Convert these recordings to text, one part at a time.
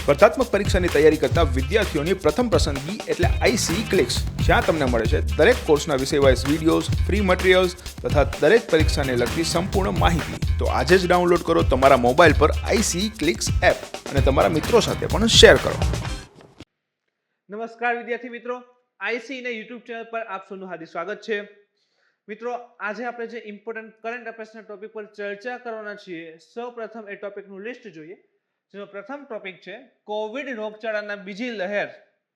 સ્પર્ધાત્મક પરીક્ષાની તૈયારી કરતા વિદ્યાર્થીઓની પ્રથમ પસંદગી એટલે આઈસી ક્લિક્સ, જ્યાં તમને મળે છે દરેક કોર્સના વિષયવાઇઝ વિડીયોઝ, ફ્રી મટીરિયલ્સ તથા દરેક પરીક્ષાને લગતી સંપૂર્ણ માહિતી. તો આજે જ ડાઉનલોડ કરો તમારા મોબાઈલ પર આઈસી ક્લિક્સ એપ અને તમારા મિત્રો સાથે પણ શેર કરો. નમસ્કાર વિદ્યાર્થી મિત્રો, આઈસી ને યુટ્યુબ ચેનલ પર આપ સૌનું હાર્દિક સ્વાગત છે. મિત્રો, આજે આપણે જે ઇમ્પોર્ટન્ટ કરંટ અફેર્સના ટોપિક પર ચર્ચા કરવાના છીએ, સૌપ્રથમ એ ટોપિકનું લિસ્ટ જોઈએ. જેનો પ્રથમ ટોપિક છે કોવિડ રોગચાળાના બીજી લહેર.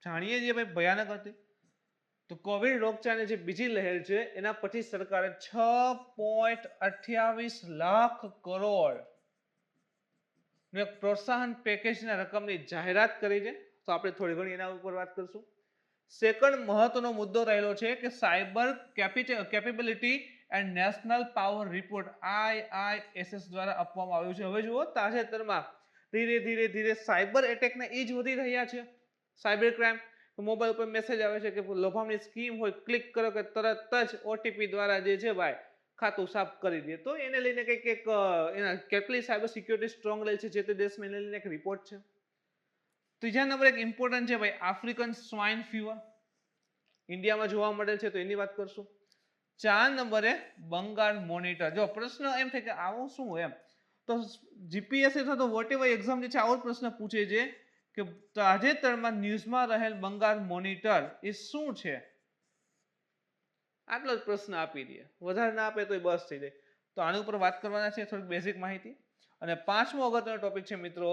જાણીએ છીએ ભાઈ ભયાનક હતી. તો કોવિડ રોગચાળાની જે બીજી લહેર છે એના પછી સરકારે 6.28 લાખ કરોડ પ્રોત્સાહન પેકેજના રકમની જાહેરાત કરી છે. તો આપણે થોડી ઘણી એના ઉપર વાત કરશું. સેકન્ડ મહત્વનો મુદ્દો રહેલો છે કે cyber capability and national power report IISS દ્વારા આપવામાં આવ્યું છે. હવે જુઓ, તાજેતરમાં ધીરે ધીરે સાયબર એટેકના એ જ વધી રહ્યા છે. સાયબર ક્રાઇમ, મોબાઈલ ઉપર મેસેજ આવે છે કે લોભામણી સ્કીમ હોય, ક્લિક કરો કે તરત જ OTP દ્વારા જે છે ભાઈ ખાતું સાફ કરી દે. તો એને લઈને કંઈક એના કેટલી સાયબર સિક્યોરિટી સ્ટ્રોંગ રહે છે જે તે દેશમાં, એને લઈને એક રિપોર્ટ છે. ત્રીજા નંબર એક ઇમ્પોર્ટન્ટ છે ભાઈ આફ્રિકન સ્વાઇન ફીવર, ઇન્ડિયામાં જોવા મળે છે, તો એની વાત કરશું. 4 નંબરે બંગાળ મોનિટર. જો પ્રશ્ન એમ થાય કે આવું શું એમ, તો જીપીએસસી અથવા તો વોટેવર એક્ઝામ જે છે આવો પ્રશ્ન પૂછે છે કે તાજેતરમાં ન્યૂઝમાં રહેલ બંગાળ મોનિટર એ શું છે. આટલો જ પ્રશ્ન આપી દે, વધારે ના આપે તો બસ થઈ જાય. તો આની ઉપર વાત કરવાના છે, થોડીક બેઝિક માહિતી. અને પાંચમો અગત્યનો ટોપિક છે મિત્રો,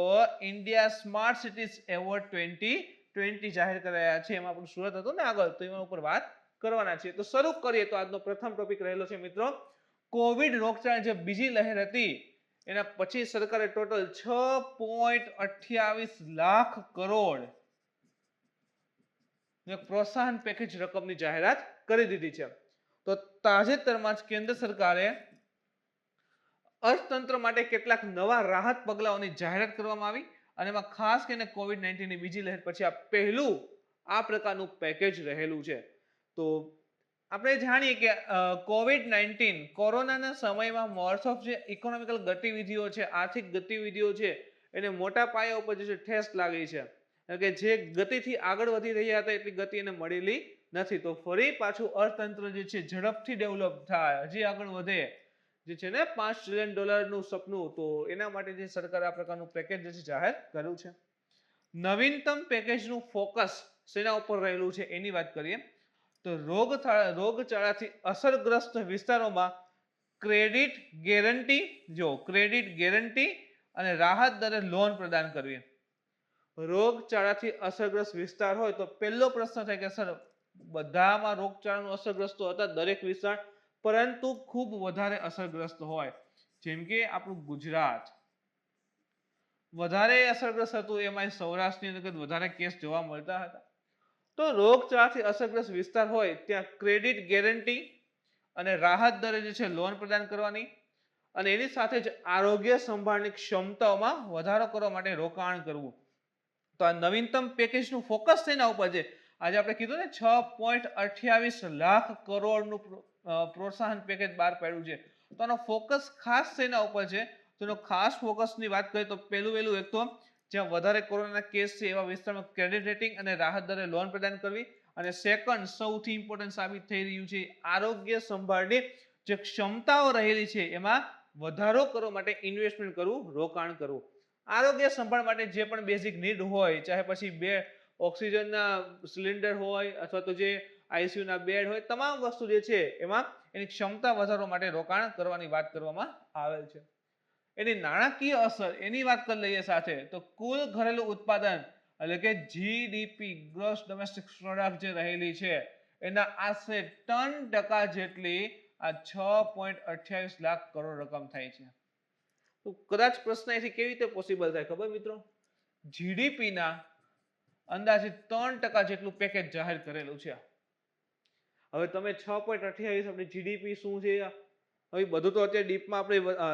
ઇન્ડિયા સ્માર્ટ સિટીઝ એવોર્ડ 2020 જાહેર કરાયા છે. એમાં આપણું સુરત હતું ને આગળ, તો એના ઉપર વાત કરવાના છે. તો શરૂ કરીએ. તો આજનો પ્રથમ ટોપિક રહેલો છે મિત્રો, કોવિડ રોગચાળાની જે બીજી લહેર હતી એના પછી સરકારે ટોટલ 6.28 લાખ કરોડ પ્રોત્સાહન પેકેજ રકમની જાહેરાત કરી દીધી છે. તો તાજેતરમાં જ કેન્દ્ર સરકારે અર્થતંત્ર માટે કેટલાક નવા રાહત પગલાઓની જાહેરાત કરવામાં આવી અને એમાં ખાસ કરીને COVID-19 ની બીજી લહેર પછી આ પહેલું આ પ્રકારનું પેકેજ રહેલું છે. તો આપણે જાણીએ કે COVID-19 કોરોનાના સમયમાં મોર્સ ઓફ જે ઇકોનોમિકલ ગતિવિધિઓ છે, આર્થિક ગતિવિધિઓ છે, એને મોટા પાયા ઉપર જે ઠેસ લાગી છે. કે જે ગતિથી આગળ વધી રહ્યા હતા એટલી ગતિ એને મળેલી નથી. તો ફરી પાછું અર્થતંત્ર જે છે ઝડપથી ડેવલપ થાય, હજી આગળ વધે, જે છે ને $5 ટ્રિલિયન સપનું, તો એના માટે જે સરકારે આ પ્રકારનું પેકેજ જે છે જાહેર કર્યું છે. નવીનતમ પેકેજનું ફોકસ શેના ઉપર રહેલું છે એની વાત કરીએ. તો રોગચાળાથી અસરગ્રસ્ત વિસ્તારોમાં ક્રેડિટ ગેરંટી અને રાહત દરે લોન પ્રદાન કરવી. રોગચાળાથી અસરગ્રસ્ત વિસ્તાર હોય તો પહેલો પ્રશ્ન થાય કે સર બધામાં રોગચાળાનું અસરગ્રસ્ત હતા, દરેક વિસ્તાર, પરંતુ ખૂબ વધારે અસરગ્રસ્ત હોય, જેમ કે આપણું ગુજરાત વધારે અસરગ્રસ્ત હતું. એમાં સૌરાષ્ટ્રની અંદર વધારે કેસ જોવા મળતા હતા. તો રોગચાળાથી અસરગ્રસ્ત વિસ્તાર હોય ત્યાં ક્રેડિટ ગેરંટી અને રાહત દરે જે છે લોન પ્રદાન કરવાની, અને એની સાથે જ આરોગ્ય સંભાળની ક્ષમતાઓમાં વધારો કરવા માટે રોકાણ કરવું. તો આ નવીનતમ પેકેજનું ફોકસ તેના ઉપર છે. આજે આપણે કીધું ને 6.28 લાખ કરોડનું પ્રોત્સાહન પેકેજ બહાર પાડ્યું છે. તો આનો ફોકસ ખાસ તેના ઉપર છે. તો એનો ખાસ ફોકસની વાત કરીએ તો પહેલું એક તો જ્યાં વધારે કોરોનાના કેસ છે એવા વિસ્તારમાં ક્રેડિટ રેટિંગ અને રાહત દરે લોન પ્રદાન કરવી. અને સેકન્ડ સૌથી ઇમ્પોર્ટન્ટ સાબિત થઈ રહ્યું છે, આરોગ્ય સંભાળની જે ક્ષમતાઓ રહેલી છે એમાં વધારો કરવા માટે ઇન્વેસ્ટમેન્ટ કરવું, રોકાણ કરવું. આરોગ્ય સંભાળ માટે જે પણ બેઝિક નીડ હોય, ચાહે પછી બે ઓક્સિજનના સિલિન્ડર હોય અથવા તો જે આઈસીયુના બેડ હોય, તમામ વસ્તુ જે છે એમાં એની ક્ષમતા વધારવા માટે રોકાણ કરવાની વાત કરવામાં આવેલ છે. એની નાણાકીય અસર એની વાત કરી લઈએ સાથે, તો કુલ ઘરેલું ઉત્પાદન એટલે કે જીડીપી ગ્રોસ ડોમેસ્ટિક પ્રોડક્ટ જે રહેલી છે એના આશરે 3% જેટલી આ 6.28 લાખ કરોડ રકમ થાય છે. તો કદાચ પ્રશ્ન એથી કેવી રીતે પોસિબલ થાય ખબર મિત્રો? જીડીપીના અંદાજે 3% જેટલું પેકેજ જાહેર કરેલું છે. હવે તમે 6.28 આપણી જીડીપી શું છે, હવે બધું તો અત્યારે ડીપમાં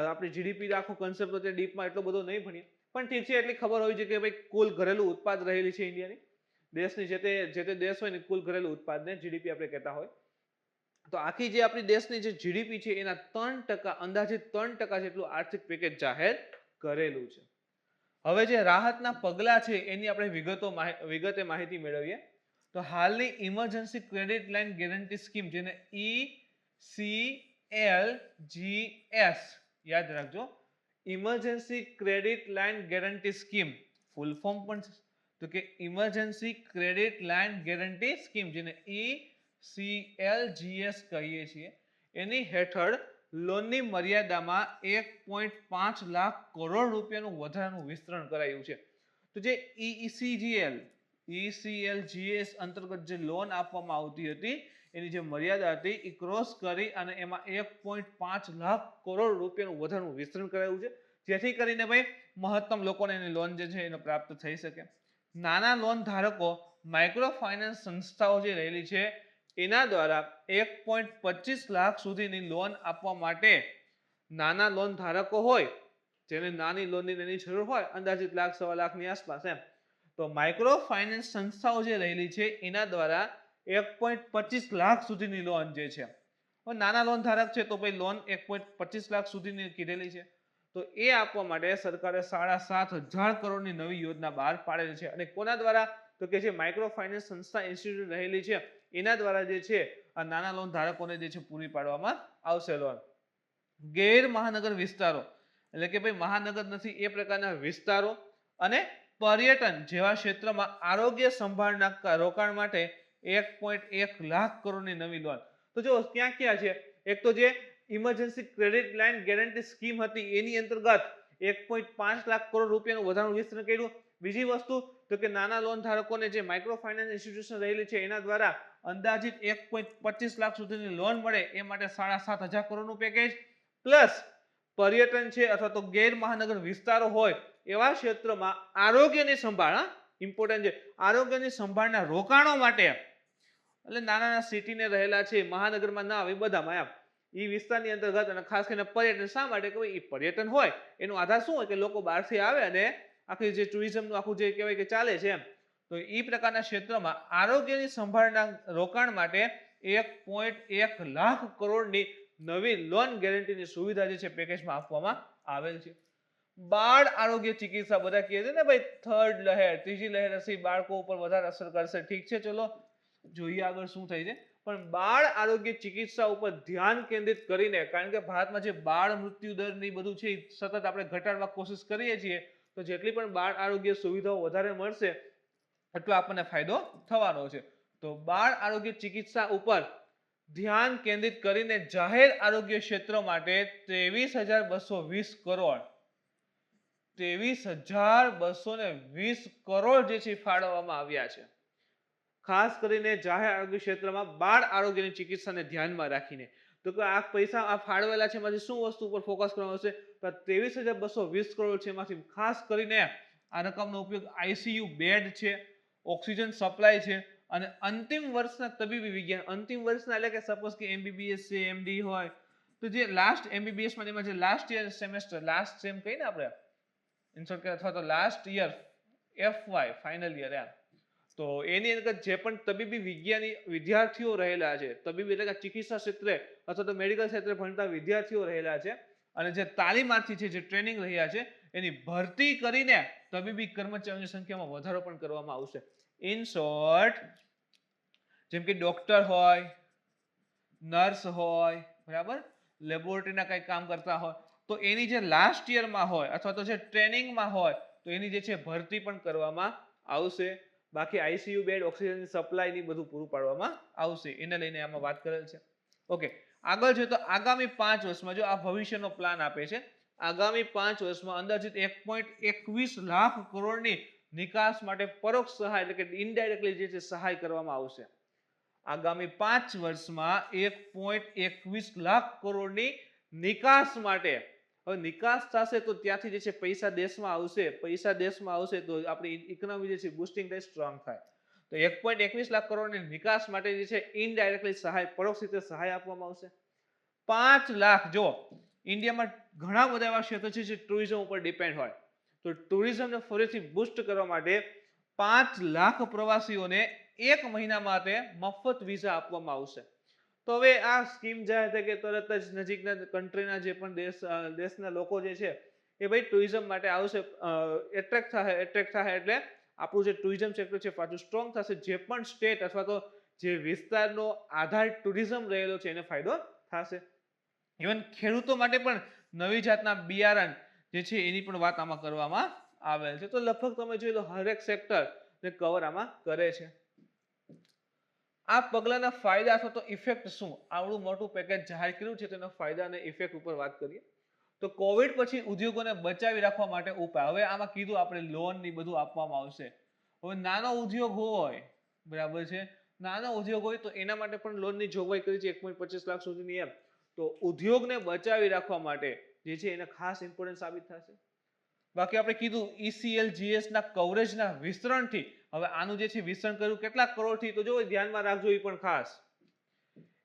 આપણે જીડીપી આખો કન્સેપ્ટ અત્યારે ડીપમાં એટલો બધો નહીં ભણીએ, પણ ઠીક છે એટલી ખબર હોવી જોઈએ કે ભાઈ કુલ ઘરેલું ઉત્પાદ રહેલી છે ઇન્ડિયાની, દેશની જે તે દેશ હોય ને કુલ ઘરેલું ઉત્પાદને જીડીપી આપણે કહેતા હોય. તો આખી જે આપણી દેશની જે જીડીપી છે એના 3%, અંદાજિત 3% જેટલું આર્થિક પેકેજ જાહેર કરેલું છે. હવે જે રાહતના પગલાં છે એની આપણે વિગતે માહિતી મેળવીએ. તો હાલની emergency credit line guarantee scheme, જેને ECLGS યાદ રાખજો, emergency credit line guarantee scheme, full form પણ છે તો કે emergency credit line guarantee scheme, જેને ECLGS કહીએ છીએ, એની હેઠળ લોનની મર્યાદામાં 1.5 લાખ કરોડ રૂપિયાનું વધારાનું વિસ્તરણ કરાયું છે. તો જે ECLGS અંતર્ગત જે લોન આપવામાં આવતી હતી એની જે મર્યાદા હતી એ ક્રોસ કરી અને એમાં 1.5 લાખ કરોડ રૂપિયાનું વધારાનું વિસ્તરણ કરાયું છે, જેથી કરીને ભાઈ મહત્તમ લોકોને એની લોન જે છે એને પ્રાપ્ત થઈ શકે. નાના લોન ધારકો માઇક્રો ફાઇનાન્સ સંસ્થાઓ જે રહેલી છે એના દ્વારા 1.25 લાખ સુધીની લોન આપવા માટે નાના લોન ધારકો હોય જેને નાની લોનની એની જરૂર હોય, અંદાજિત લાખ સવા લાખની આસપાસ એમ, તો માઇક્રો ફાઇનાન્સ સંસ્થાઓ જે રહેલી છે એના દ્વારા 1.25 લાખ સુધીની લોન જે છે, નાના લોન ધારક છે તો ભાઈ લોન 1.25 લાખ સુધીની કીધેલી છે, તો એ આપવા માટે સરકારે 7,500 કરોડની નવી યોજના બહાર પાડેલી છે. અને કોના દ્વારા? તો કે જે માઇક્રો ફાઇનાન્સ સંસ્થા ઇન્સ્ટિટ્યૂટ રહેલી છે એના દ્વારા જે છે આ નાના લોન ધારકોને જે છે પૂરી પાડવામાં આવશે લોન. ગેર મહાનગર વિસ્તારો એટલે કે ભાઈ મહાનગર નથી એ પ્રકારના વિસ્તારો અને પર્યટન જેવા ક્ષેત્રમાં આરોગ્ય સંભાળના રોકાણ માટે 1.1 લાખ કરોડની નવી લોન. તો જો ક્યાં ક્યાં છે? એક તો જે emergency credit line guarantee scheme હતી એની અંતર્ગત 1.5 લાખ કરોડ રૂપિયાનું વધારાનું વિસ્તરણ કર્યું. બીજી વસ્તુ તો કે નાના લોન ધારકોને જે માઇક્રો ફાઇનાન્સ ઇન્સ્ટિટ્યુશન રહેલી છે એના દ્વારા અંદાજિત 1.25 લાખ સુધીની લોન મળે એ માટે 7,500 કરોડનું પેકેજ, પ્લસ પર્યટન છે અથવા તો ગેર મહાનગર વિસ્તારો હોય એવા ક્ષેત્રમાં આરોગ્યની સંભાળ, ઇમ્પોર્ટન્ટ છે, આરોગ્યની સંભાળના રોકાણો માટે, એટલે નાના સિટીને રહેલા છે મહાનગરમાં ના આવે બધામાં એમ, એ વિસ્તારની અંતર્ગત, અને ખાસ કરીને પર્યટન. શા માટે? કે એ પર્યટન હોય એનો આધાર શું હોય કે લોકો બહારથી આવે અને આખી જે ટુરિઝમનું આખું જે કહેવાય કે ચાલે છે એમ, તો એ પ્રકારના ક્ષેત્રમાં આરોગ્યની સંભાળના રોકાણ માટે 1.1 લાખ કરોડની નવી લોન ગેરંટીની સુવિધા જે છે પેકેજમાં આપવામાં આવેલ છે. બાળ આરોગ્ય ચિકિત્સા, બધા કહે છે ને ભાઈ થર્ડ લહેર, ત્રીજી લહેર હશે બાળકો ઉપર વધારે અસર કરશે. ઠીક છે, ચલો જોઈએ આગળ શું થાય છે. પણ બાળ આરોગ્ય ચિકિત્સા ઉપર ધ્યાન કેન્દ્રિત કરીને, કારણ કે ભારતમાં જે બાળ મૃત્યુ દર ની બધું છે સતત આપણે ઘટાડવા કોશિશ કરીએ છીએ, તો જેટલી પણ બાળ આરોગ્ય સુવિધાઓ વધારે મળશે એટલો આપણને ફાયદો થવાનો છે. તો બાળ આરોગ્ય ચિકિત્સા ઉપર ધ્યાન કેન્દ્રિત કરીને જાહેર આરોગ્ય ક્ષેત્ર માટે 23,220 કરોડ 23,220 કરોડ જે છે ફાળવવામાં આવ્યા છે, ખાસ કરીને જાહેર આરોગ્ય ક્ષેત્રમાં બાળ આરોગ્યની ચિકિત્સાને ધ્યાનમાં રાખીને. તો કે આ પૈસા આ ફાળવેલા છે એમાંથી શું વસ્તુ ઉપર ફોકસ કરવામાં આવશે? તો 23,220 કરોડ છે એમાંથી ખાસ કરીને આ રકમનો ઉપયોગ આઈસીયુ બેડ છે, ઓક્સિજન સપ્લાય છે, અને અંતિમ વર્ષના તબીબી વિજ્ઞાન, અંતિમ વર્ષના એટલે કે સપોઝ કે એમબીબીએસ છે, એમડી હોય, તો જે લાસ્ટ એમબીબીએસ માં જે last year semester, last sem કહીને આપણે ઇન્સર્ટ કે, અથવા તો last year FY final year એમ, તો એની અંદર જે પણ તબીબી વિજ્ઞાની વિદ્યાર્થીઓ રહેલા છે, તબીબી એટલે કે ચિકિત્સા ક્ષેત્રે અથવા તો મેડિકલ ક્ષેત્રે ભણતા વિદ્યાર્થીઓ રહેલા છે અને જે તાલીમાર્થી છે, જે ટ્રેનિંગ રહ્યા છે, એની ભરતી કરીને તબીબી કર્મચારીઓની સંખ્યામાં વધારો પણ કરવામાં આવશે. ઇન શોર્ટ, જેમ કે ડોક્ટર હોય, નર્સ હોય, બરાબર, લેબોરેટરીના કંઈ કામ કરતા હોય, તો એની જે લાસ્ટ યરમાં હોય અથવા તો જે ટ્રેનિંગમાં હોય તો એની જે છે ભરતી પણ કરવામાં આવશે. બાકી આઈસીયુ બેડ, ઓક્સિજન સપ્લાય ની બધું પૂરું પાડવામાં આવશે. એને લઈને આમાં વાત કરેલ છે. ઓકે, આગળ જોઈએ તો આગામી 5 વર્ષમાં જો આ ભવિષ્યનો પ્લાન આપે છે, આગામી 5 વર્ષમાં અંદાજિત 1.21 લાખ કરોડની નિકાસ માટે પરોક્ષ સહાય એટલે કે ઇનડાયરેક્ટલી જે છે સહાય કરવામાં આવશે. આગામી 5 વર્ષમાં 1.21 લાખ કરોડની નિકાસ માટે. હવે નિકાસ થશે તો ત્યાંથી જે છે પૈસા દેશમાં આવશે, પૈસા દેશમાં આવશે તો આપણી ઇકોનોમી જે છે બુસ્ટિંગ થાય, સ્ટ્રોંગ થાય. તો 1.21 લાખ કરોડની નિકાસ માટે જે છે ઇનડાયરેક્ટલી સહાય, પરોક્ષ રીતે સહાય આપવામાં આવશે. 5 લાખ, જો ઇન્ડિયામાં ઘણા બધા એવા ક્ષેત્રો છે જે ટુરિઝમ ઉપર ડિપેન્ડ હોય, તો ટુરિઝમને ફરીથી બુસ્ટ કરવા માટે 5 લાખ પ્રવાસીઓને 1 મહિના માટે મફત વિઝા આપવામાં આવશે. તો હવે આ સ્કીમ જાહેર થાય કે તરત જ નજીકના કન્ટ્રીના જે પણ દેશના લોકો જે છે એ ભાઈ ટુરિઝમ માટે આવશે, એટ્રેક્ટ થાય એટલે આપણું જે ટુરિઝમ સેક્ટર છે પાછું સ્ટ્રોંગ થશે. જે પણ સ્ટેટ અથવા તો જે વિસ્તારનો આધાર ટુરિઝમ રહેલો છે એને ફાયદો થશે. ઇવન ખેડૂતો માટે પણ નવી જાતના બિયારણ જે છે એની પણ વાત આમાં કરવામાં આવેલ છે. તો લગભગ તમે જોઈ લો હરેક સેક્ટર ને કવર આમાં કરે છે. આ પગલાના ફાયદા અથવા તો ઇફેક્ટ શું, આવડું મોટું પેકેજ જાહેર કર્યું છે તેના ફાયદા અને ઇફેક્ટ ઉપર વાત કરીએ તો કોવિડ પછી ઉદ્યોગોને બચાવી રાખવા માટે ઉપાય. હવે આમાં કીધું આપણે લોન ની બધું આપવામાં આવશે. હવે નાનો ઉદ્યોગ હોય, બરાબર છે, નાનો ઉદ્યોગ હોય તો એના માટે પણ લોનની જોગવાઈ કરી છે 1.25 લાખ સુધીની એમ. તો ઉદ્યોગને બચાવી રાખવા માટે જે છે એને ખાસ ઇમ્પોર્ટન્ટ સાબિત થશે. બાકી આપણે કીધું ECLGS ના કવરેજના વિસ્તરણથી, હવે આનું જે છે વિસ્તરણ કર્યું કેટલા કરોડથી, તો જો ધ્યાનમાં રાખજો એ પણ ખાસ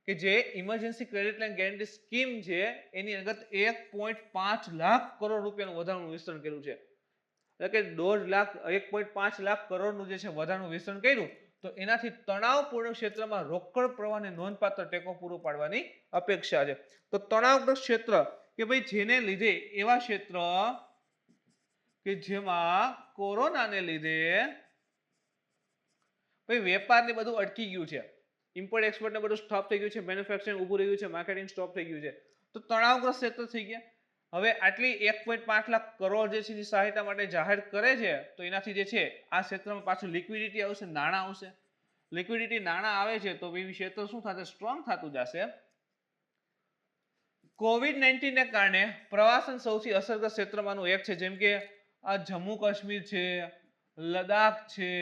કે જે emergency credit line guarantee scheme છે એની અંતર્ગત 1.5 લાખ કરોડ રૂપિયાનું વધારાનું વિસ્તરણ કર્યું છે. એટલે કે 1.5 લાખ કરોડનું જે છે વધારાનું વિસ્તરણ કર્યું તો એનાથી તણાવપૂર્ણ ક્ષેત્રમાં રોકડ પ્રવાહને નોંધપાત્ર ટેકો પૂરો પાડવાની અપેક્ષા છે. તો તણાવગ્રસ્ત ક્ષેત્ર કે ભાઈ જેને લીધે એવા ક્ષેત્ર કે જેમાં કોરોનાને લીધે ભાઈ વેપારને બધું અટકી ગયું છે, ઇમ્પોર્ટ એક્સપોર્ટ ને બધું સ્ટોપ થઈ ગયું છે, મેન્યુફેક્ચરિંગ ઊભું રહ્યું છે, માર્કેટિંગ સ્ટોપ થઈ ગયું છે, તો તણાવગ્રસ્ત ક્ષેત્ર થઈ ગયા. હવે આટલી 1.5 લાખ કરોડ જે છે સહાયતા માટે જાહેર કરે છે તો એનાથી જે છે આ ક્ષેત્રમાં પાછું લિક્વિડિટી આવશે, નાણાં આવશે. લિક્વિડિટી નાણાં આવે છે તો એ ક્ષેત્ર શું થશે, સ્ટ્રોંગ થતું જશે. COVID-19 ને કારણે પ્રવાસન સૌથી અસરગ્રસ્ત ક્ષેત્રમાંનું એક છે. જેમ કે આ જમ્મુ કાશ્મીર છે, લદ્દાખ છે,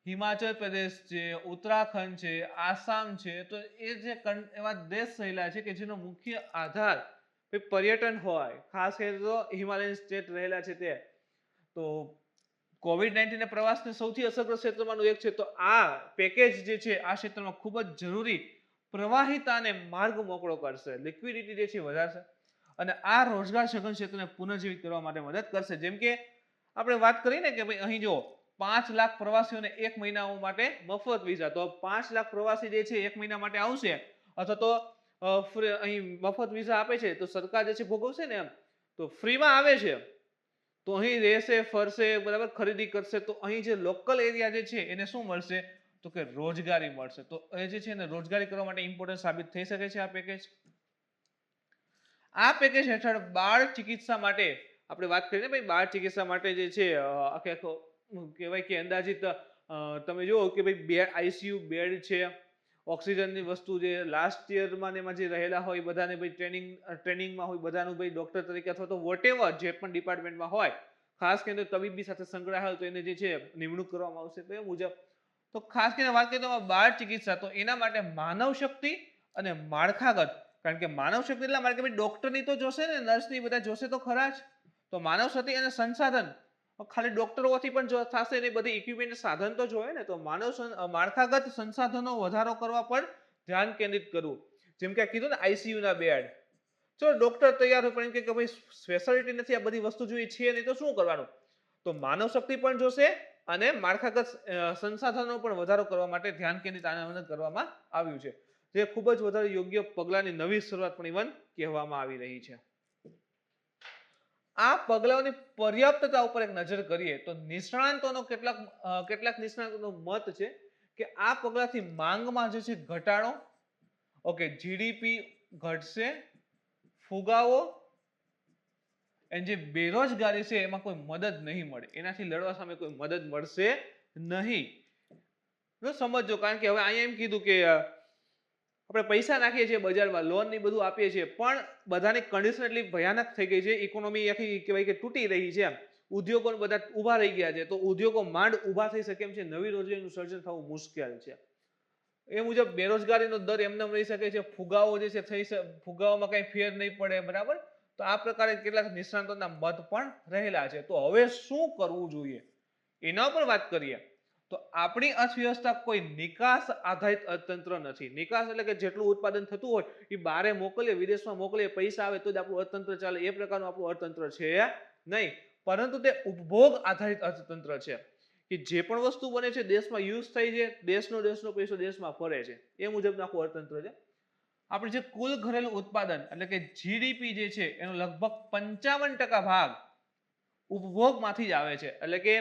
હિમાચલ પ્રદેશ છે, ઉત્તરાખંડ છે, આસામ છે, તો એ જે એવા દેશ રહેલા છે કે જેનો મુખ્ય આધાર પર્યટન હોય, ખાસ કરીને તો હિમાલયન સ્ટેટ રહેલા છે તે. તો COVID-19 ને પ્રવાસને સૌથી અસરગ્રસ્ત ક્ષેત્રમાંનું એક છે. તો આ પેકેજ જે છે આ ક્ષેત્રમાં ખૂબ જ જરૂરી પ્રવાહિતાને માર્ગ મોકળો કરશે, લિક્વિડિટી જે છે વધારશે અને આ રોજગાર સઘન ક્ષેત્રને પુનર્જીવિત કરવા માટે મદદ કરશે. જેમ કે આપણે વાત કરી ને કે ભાઈ અહીં જો 5 લાખ પ્રવાસીઓને 1 મહિના માટે મફત વિઝા, તો 5 લાખ પ્રવાસી જે છે 1 મહિના માટે આવશે અથવા તો અહીં મફત વિઝા આપે છે તો સરકાર જે છે ભોગવશે ને એમ. તો ફ્રીમાં આવે છે તો અહીં રહેશે, ફરશે, બરાબર, ખરીદી કરશે, તો અહીં જે લોકલ એરિયા જે છે એને શું મળશે તો કે રોજગારી મળશે. તો એ જે છે ને રોજગારી કરવા માટે ઇમ્પોર્ટન્ટ સાબિત થઈ શકે છે આ પેકેજ. આ પેકેજ હેઠળ બાળ ચિકિત્સા માટે આપણે વાત કરીએ ને ભાઈ, બાળ ચિકિત્સા માટે જે છે આખે આખો કહેવાય કે અંદાજિત તમે જુઓ કે ભાઈ બેડ, ICU બેડ છે, ઓક્સિજનની વસ્તુ જે લાસ્ટ યરમાં ને એમાં જે રહેલા હોય બધાને ભાઈ ટ્રેનિંગમાં હોય બધાનું ભાઈ ડોક્ટર તરીકે અથવા તો વોટેવર જે પણ ડિપાર્ટમેન્ટમાં હોય, ખાસ કરીને તબીબી સાથે સંકળાયેલ હોય તો એને જે છે નિમણૂક કરવામાં આવશે. તો એ મુજબ તો ખાસ કરીને વાત કરીએ તો બાળ ચિકિત્સા, તો એના માટે માનવ શક્તિ અને માળખાગત, કારણ કે માનવ શક્તિ એટલા માટે કે ભાઈ ડોક્ટરની તો જોશે ને, નર્સની બધા જોશે તો ખરા જ. તો માનવ શક્તિ અને સંસાધન, ખાલી ડોક્ટરોથી પણ થશે ને, બધી ઇક્વિપમેન્ટ સાધન તો જોઈએ ને. તો માળખાગત સંસાધનો વધારો કરવા પર ધ્યાન કેન્દ્રિત કરવું. જેમ કે કીધું ને ICU ના બેડ, ચલો ડોક્ટર તૈયાર હોય પણ એમ કે ભાઈ સ્પેશિયાલિટી નથી, આ બધી વસ્તુ જોઈએ છે નહીં તો શું કરવાનું. તો માનવ શક્તિ પણ જોશે અને માળખાગત સંસાધનો પણ વધારો કરવા માટે ધ્યાન કેન્દ્રિત કરવામાં આવ્યું છે, જે ખૂબ જ વધારે યોગ્ય પગલાની નવી શરૂઆત પણ ઇવન કહેવામાં આવી રહી છે. આ પગલાઓની પર્યાપ્તતા ઉપર એક નજર કરીએ તો નિષ્ણાંતોનો કેટલાક નિષ્ણાંતોનો મત છે કે આ પગલાથી માંગમાં જે છે ઘટાડો, ઓકે, GDP ઘટશે, ફુગાવો અને જે બેરોજગારી છે એમાં કોઈ મદદ નહીં મળે, એનાથી લડવા સામે કોઈ મદદ મળશે નહીં. સમજો, કારણ કે હવે અહીંયા એમ કીધું કે આપણે પૈસા નાખીએ છીએ બજારમાં, લોન ની બધું આપીએ છીએ, પણ બધાની કન્ડિશન એટલી ભયાનક થઈ ગઈ છે, ઇકોનોમી આખી કહેવાય કે તૂટી રહી છે, ઉદ્યોગો બધા ઊભા રહી ગયા છે, તો ઉદ્યોગો માંડ ઊભા થઈ શકે એમ છે, નવી રોજગારીનું સર્જન થવું મુશ્કેલ છે. એ મુજબ બેરોજગારીનો દર એમને રહી શકે છે, ફુગાવો જે છે ફુગાવામાં કઈ ફેર નહીં પડે, બરાબર. તો આ પ્રકારે કેટલાક નિષ્ણાંતોના મત પણ રહેલા છે. તો હવે શું કરવું જોઈએ એના પર વાત કરીએ તો આપણી અર્થવ્યવસ્થા કોઈ નિકાસ આધારિત અર્થતંત્ર નથી. નિકાસ એટલે કે જેટલું ઉત્પાદન થતું હોય એ બહારે મોકલીએ, વિદેશમાં મોકલીએ, પૈસા આવે તો જ આપણું અર્થતંત્ર ચાલે, એ પ્રકારનું આપણું અર્થતંત્ર છે નહીં, પરંતુ તે ઉપભોગ આધારિત અર્થતંત્ર છે કે જે પણ વસ્તુ બને છે દેશમાં યુઝ થઈ છે, દેશનો પૈસો દેશમાં ફરે છે, એ મુજબનું આખું અર્થતંત્ર છે. આપણે જે કુલ ઘરેલું ઉત્પાદન એટલે કે જીડીપી જે છે એનો લગભગ 55% ભાગ ઉપભોગમાંથી જ આવે છે. એટલે કે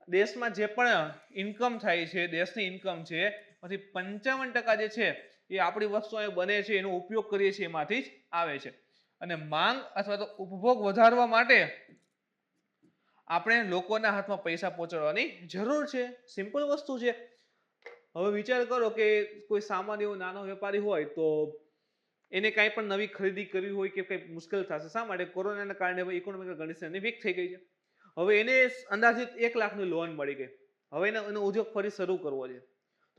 દેશમાં જે પણ ઇન્કમ થાય છે, દેશની ઇન્કમ છે, એમાંથી 55% જે છે એ આપણી વસ્તુઓ બને છે, એનો ઉપયોગ કરીએ છીએ એમાંથી જ આવે છે. અને માંગ અથવા તો ઉપભોગ વધારવા માટે આપણે લોકોના હાથમાં પૈસા પહોંચાડવાની જરૂર છે. સિમ્પલ વસ્તુ છે. હવે વિચાર કરો કે કોઈ સામાન્ય એવો નાનો વેપારી હોય તો એને કાંઈ પણ નવી ખરીદી કરવી હોય કે કંઈ મુશ્કેલ થશે. શા માટે? કોરોનાના કારણે ઇકોનોમિકલ કન્ડિશન વીક થઈ ગઈ છે. હવે એને અંદાજિત 1 લાખની લોન મળી ગઈ. હવે એનો ઉદ્યોગ ફરી શરૂ કરવો છે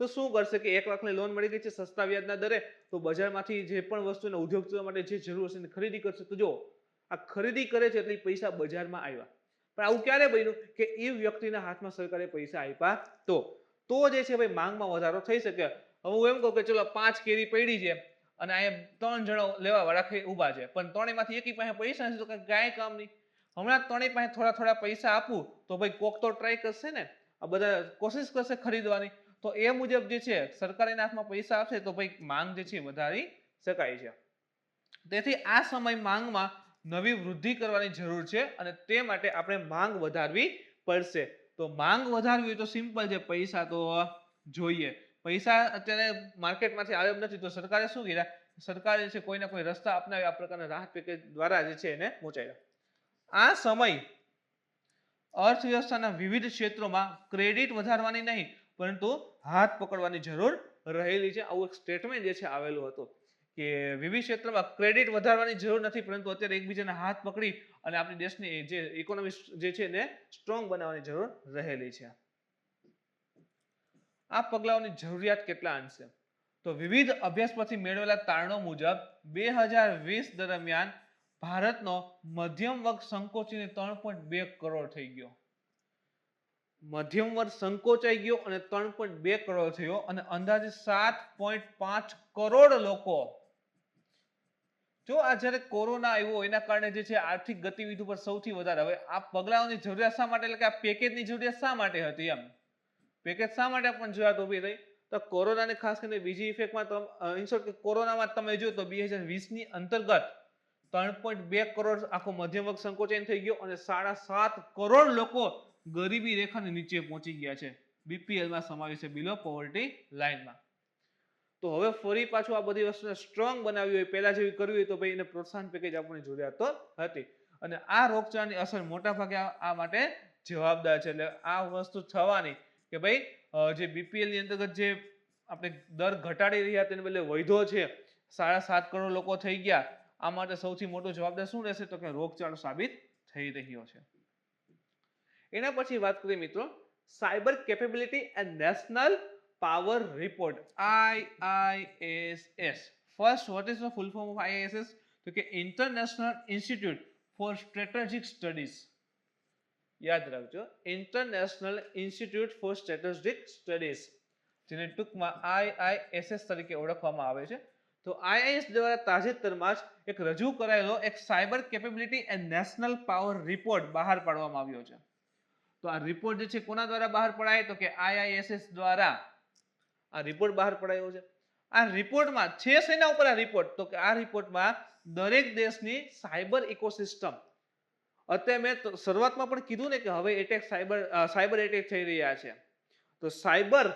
તો શું કરશે કે 1 લાખની લોન મળી ગઈ છે સસ્તા વ્યાજના દરે, તો બજારમાંથી જે પણ વસ્તુનો ઉદ્યોગ ચલાવવા માટે જે જરૂર હશે એની ખરીદી કરશે. તો જો આ ખરીદી કરે છે એટલે પૈસા બજારમાં આવ્યા. પણ આવું ક્યારે બન્યું કે એ વ્યક્તિના હાથમાં સરકારે પૈસા આપ્યા તો જે છે ભાઈ માંગમાં વધારો થઈ શકે. હવે હું એમ કહું કે ચલો 5 કેરી પડી છે અને અહીંયા 3 જણો લેવા વાળા ઊભા છે, પણ ત્રણેયમાંથી એકી પાસે પૈસા નથી તો કાંઈ કામ નહીં. હમણાં ત્રણેય પાસે થોડા થોડા પૈસા આપું તો ભાઈ કોક તો ટ્રાય કરશે ને, આ બધા કોશિશ કરશે ખરીદવાની. તો એ મુજબ જે છે સરકાર એના હાથમાં પૈસા આપશે તો ભાઈ માંગ જે છે વધારી શકાય છે. તેથી આ સમય માંગમાં નવી વૃદ્ધિ કરવાની જરૂર છે અને તે માટે આપણે માંગ વધારવી પડશે. તો માંગ વધારવી હોય તો સિમ્પલ છે, પૈસા તો જોઈએ. પૈસા અત્યારે માર્કેટમાંથી આવે એમ નથી તો સરકારે શું કર્યા? સરકારે છે કોઈના કોઈ રસ્તા અપનાવ્યા, આ પ્રકારના રાહત પેકેજ દ્વારા જે છે એને પહોંચાડ્યા. આ સમય અર્થવ્યવસ્થાના વિવિધ ક્ષેત્રોમાં ક્રેડિટ વધારવાની નહીં પરંતુ હાથ પકડવાની જરૂર રહેલી છે. આવું એક સ્ટેટમેન્ટ જે છે આવેલું હતું કે વિવિધ ક્ષેત્રોમાં ક્રેડિટ વધારવાની જરૂર નથી પરંતુ અત્યારે એકબીજાના હાથ પકડી અને આપણી દેશની જે ઇકોનોમી જે છે એને સ્ટ્રોંગ બનાવવાની જરૂર રહેલી છે. આ પગલાઓની જરૂરિયાત કેટલા અંશે? તો વિવિધ અભ્યાસ પરથી મેળવેલા તારણો મુજબ 2020 દરમિયાન ભારતનો મધ્યમ વર્ગ સંકોચીને 3.2 કરોડ થઈ ગયો. મધ્યમ વર્ગ સંકોચાઈ ગયો અને 3.2 કરોડ થયો અને અંદાજે 7.5 કરોડ લોકો, જો આ જ્યારે કોરોના આવ્યો એના કારણે જે છે આર્થિક ગતિવિધિ પર સૌથી વધારે. હવે આ પગલાઓની જરૂરિયાત શા માટે, એટલે કે આ પેકેજની જરૂરિયાત શા માટે હતી? એમ પેકેજ શા માટે આપણને જરૂરિયાત ઊભી થઈ? તો કોરોનાને ખાસ કરીને બીજી ઇફેક્ટમાં કોરોનામાં તમે જો તો 2020 ની અંતર્ગત 3.2 કરોડ આખો મધ્યમ વર્ગ સંકોચન થઈ ગયો અને 7.5 કરોડ લોકો ગરીબી રેખાની નીચે પહોંચી ગયા છે. બીપીએલમાં સમાવેશ છે, બિલો પોવર્ટી લાઇનમાં. તો હવે ફરી પાછું આ બધી વસ્તુને સ્ટ્રોંગ બનાવી હોય, પહેલા જેવી કરવી હોય તો ભાઈ એને પ્રોત્સાહન પેકેજ આપવાની જરૂરિયાત તો હતી. અને આ રોગચાળાની અસર મોટા ભાગે આ માટે જવાબદાર છે. એટલે આ વસ્તુ થવાની કે ભાઈ જે બીપીએલ ની અંતર્ગત જે આપણે દર ઘટાડી રહ્યા તેને બદલે વધ્યો છે, 7.5 કરોડ લોકો થઈ ગયા. આ માટે સૌથી મોટો જવાબદાર શું રહેશે? તો કે રોગચાળો સાબિત થઈ રહ્યો છે. એના પછી વાત કરીએ મિત્રો cyber capability and national power report, IISS. First, what is the full form of IISS? તો કે international institute for strategic studies. યાદ રાખજો, international institute for strategic studies, જેને ટૂંકમાં IISS તરીકે ઓળખવામાં આવે છે. તો IIS દ્વારા તાજેતરમાં જ એક રજૂ કરાયેલો એક cyber capability and national power report બહાર પાડવામાં આવ્યો છે. તો આ રિપોર્ટ જે છે કોના દ્વારા બહાર પડાય? તો કે IISS દ્વારા આ રિપોર્ટ બહાર પડાયો છે. આ રિપોર્ટમાં છે શેના ઉપર આ રિપોર્ટ? તો કે આ રિપોર્ટમાં દરેક દેશની સાયબર ઇકોસિસ્ટમ, અત્યારે મેં શરૂઆતમાં પણ કીધું ને કે હવે એટેક સાયબર એટેક થઈ રહ્યા છે. તો સાયબર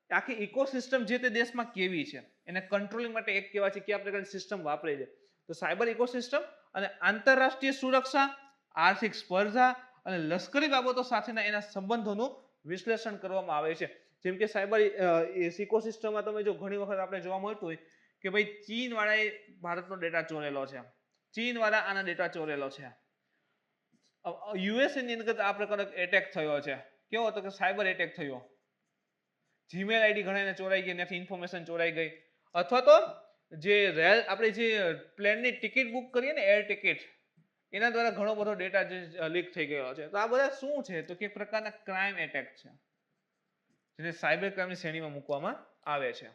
આખી ઇકોસિસ્ટમ જે તે દેશમાં કેવી છે એને કંટ્રોલિંગ માટે એક કેવા છે, કયા પ્રકારની સિસ્ટમ વાપરે છે. તો સાયબર ઇકોસિસ્ટમ અને આંતરરાષ્ટ્રીય સુરક્ષા, આર્થિક સ્પર્ધા અને લશ્કરી બાબતો સાથેના એના સંબંધોનું વિશ્લેષણ કરવામાં આવે છે. જેમ કે સાયબર ઇકોસિસ્ટમમાં તમે જો ઘણી વખત આપણે જોવા મળતું હોય કે ભાઈ ચીન વાળાએ ભારતનો ડેટા ચોરેલો છે, ચીન વાળા આના ડેટા ચોરેલો છે. યુએસએ ની અંદર આ પ્રકારનો એટેક થયો છે. કેવો હતો? કે સાયબર એટેક થયો. જીમેલ આઈડી ઘણાને ચોરાઈ ગઈ, ત્યાંથી ઇન્ફોર્મેશન ચોરાઈ ગઈ. અથવા તો જે આપણે જે પ્લેનની ટિકિટ બુક કરીએ ને, એર ટિકિટ, એના દ્વારા ઘણો બધો ડેટા જે લીક થઈ ગયો છે. તો આ બધા શું છે? તો કે એક પ્રકારના ક્રાઇમ એટેક છે જેને સાયબર ક્રાઇમની શ્રેણીમાં મૂકવામાં આવે છે.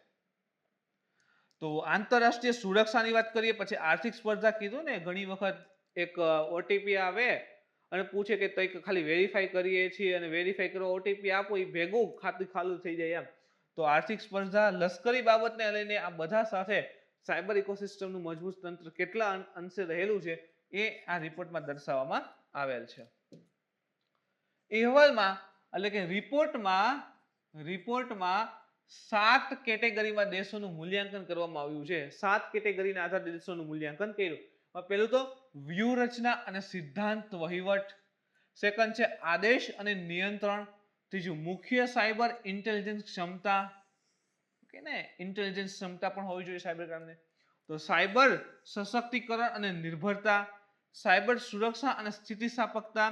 તો આંતરરાષ્ટ્રીય સુરક્ષાની વાત કરીએ, પછી આર્થિક સ્પર્ધા કીધું ને, ઘણી વખત એક ઓટીપી આવે અને પૂછે કે તઈ ખાલી વેરીફાઈ કરીએ છીએ અને વેરીફાઈ કરો ઓટીપી આપો, એ ભેગું ખાતું ખાલું થઈ જાય એમ. તો આર્થિક સ્પર્ધા, લશ્કરી બાબતને લઈને આ બધા સાથે સાયબર ઇકોસિસ્ટમનું મજબૂત તંત્ર કેટલા અંશે રહેલું છે એ આ રિપોર્ટમાં દર્શાવવામાં આવેલ છે. અહેવાલમાં એટલે કે રિપોર્ટમાં 7 કેટેગરીમાં દેશોનું મૂલ્યાંકન કરવામાં આવ્યું છે. 7 કેટેગરીના આધારે દેશોનું મૂલ્યાંકન કર્યું. પહેલું તો વ્યૂહરચના અને સિદ્ધાંત વહીવટ, સેકન્ડ છે આદેશ અને નિયંત્રણ, ત્રીજું મુખ્ય સાયબર ઇન્ટેલિજન્સ ક્ષમતા, ઓકે ને, ઇન્ટેલિજન્સ ક્ષમતા પણ હોવી જોઈએ સાયબર ક્રાઇમને, તો સાયબર સશક્તિકરણ અને નિર્ભરતા, સાયબર સુરક્ષા અને સ્થિતિસ્થાપકતા,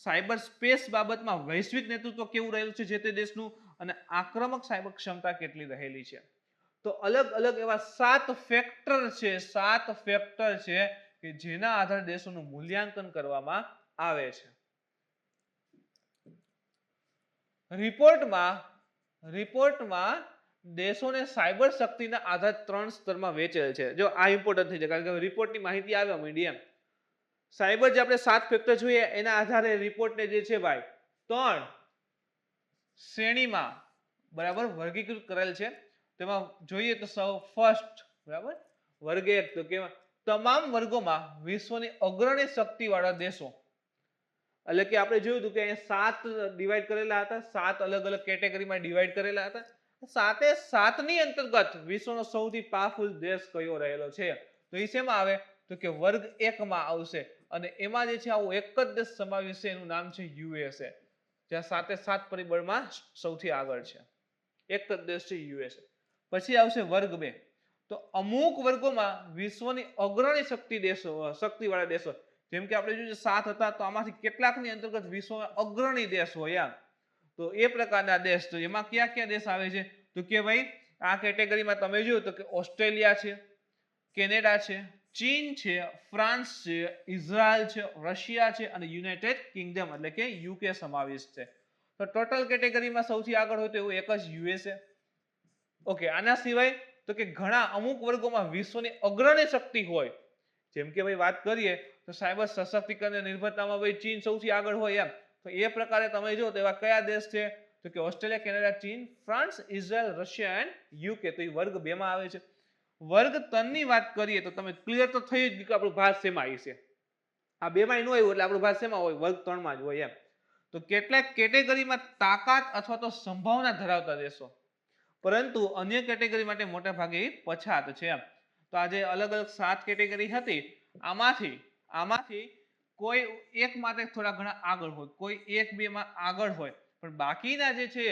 સાયબર સ્પેસ બાબતમાં વૈશ્વિક નેતૃત્વ કેવું રહેલું છે જે તે દેશનું, અને આક્રમક સાયબર ક્ષમતા કેટલી રહેલી છે. તો અલગ અલગ એવા 7 ફેક્ટર છે કે જેના આધારે દેશોનું મૂલ્યાંકન કરવામાં આવે છે. રિપોર્ટમાં દેશોને સાયબર શક્તિના આધારે 3 સ્તરમાં વહેંચેલ છે. જો આ ઇમ્પોર્ટન્ટ થઈ જાય કારણ કે રિપોર્ટની માહિતી આવે મીડિયમ સાયબર જે આપણે 7 ફેક્ટર જોઈએ એના આધારે રિપોર્ટને જે છે ભાઈ 3 શ્રેણીમાં બરાબર વર્ગીકૃત કરેલ છે. તેમાં જોઈએ તો ફર્સ્ટ બરાબર વર્ગ 1 તો કેવા તમામ વર્ગોમાં વિશ્વની અગ્રણી શક્તિવાળા દેશો, એટલે કે આપણે જોયું હતું કે અહીંયા 7 ડિવાઈડ કરેલા હતા, 7 અલગ અલગ કેટેગરીમાં ડિવાઈડ કરેલા હતા. 7 ની અંતર્ગત વિશ્વનો સૌથી પાવરફુલ દેશ કયો રહેલો છે તો એ શેમાં આવે તો કે વર્ગ 1 માં આવશે, અને એમાં જે છે આવું એક જ દેશ સમાવેશ છે, એનું નામ છે યુએસએ, જ્યાં 7 પરિબળમાં સૌથી આગળ છે. એક જ દેશ છે યુએસએ. પછી આવશે વર્ગ 2, તો અમુક વર્ગોમાં વિશ્વની અગ્રણી શક્તિવાળા દેશો, જેમ કે આપણે જોઈએ 7 હતા તો આમાંથી કેટલાકની અંતર્ગત વિશ્વમાં અગ્રણી દેશ હોય તો એ પ્રકારના દેશ, તો એમાં કયા દેશ આવે છે તો કે ભાઈ આ કેટેગરીમાં તમે જોયું તો કે ઓસ્ટ્રેલિયા છે, કેનેડા છે, ચીન છે, ફ્રાન્સ છે, ઇઝરાયલ છે, રશિયા છે અને યુનાઇટેડ કિંગડમ એટલે કે યુકે સમાવેશ છે. તો ટોટલ કેટેગરીમાં સૌથી આગળ હોય તો એવું એક જ યુએસએ. ઓકે, આના સિવાય તો કે ઘણા અમુક વર્ગોમાં વિશ્વની અગ્રણી શક્તિ હોય, જેમ કે ભાઈ વાત કરીએ તો સાયબર સશક્તિકરણ અને નિર્ભરતામાં ભાઈ ચીન સૌથી આગળ હોય તો એ પ્રકારે તમે જો તો એવા કયા દેશ છે તો કે ઓસ્ટ્રેલિયા, કેનેડા, ચીન, France, Israel, Russia and UK, તો એ વર્ગ 2 માં આવે છે. વર્ગ 3 ની વાત કરીએ તો તમે ક્લિયર તો થઈ જ કે આપણું ભારત શેમાં આવી છે, આ 2 માં ન હોય એટલે આપણું ભારત શેમાં હોય વર્ગ 3 માં જ હોય તો કેટલાક કેટેગરીમાં તાકાત અથવા તો સંભાવના ધરાવતા દેશો, પરંતુ અન્ય કેટેગરી માટે મોટા ભાગે પછાત છે તો આ જે અલગ અલગ 7 કેટેગરી હતી આમાંથી કોઈ એક માટે થોડા ઘણા આગળ હોય, કોઈ 1-2 માં આગળ હોય, પણ બાકીના જે છે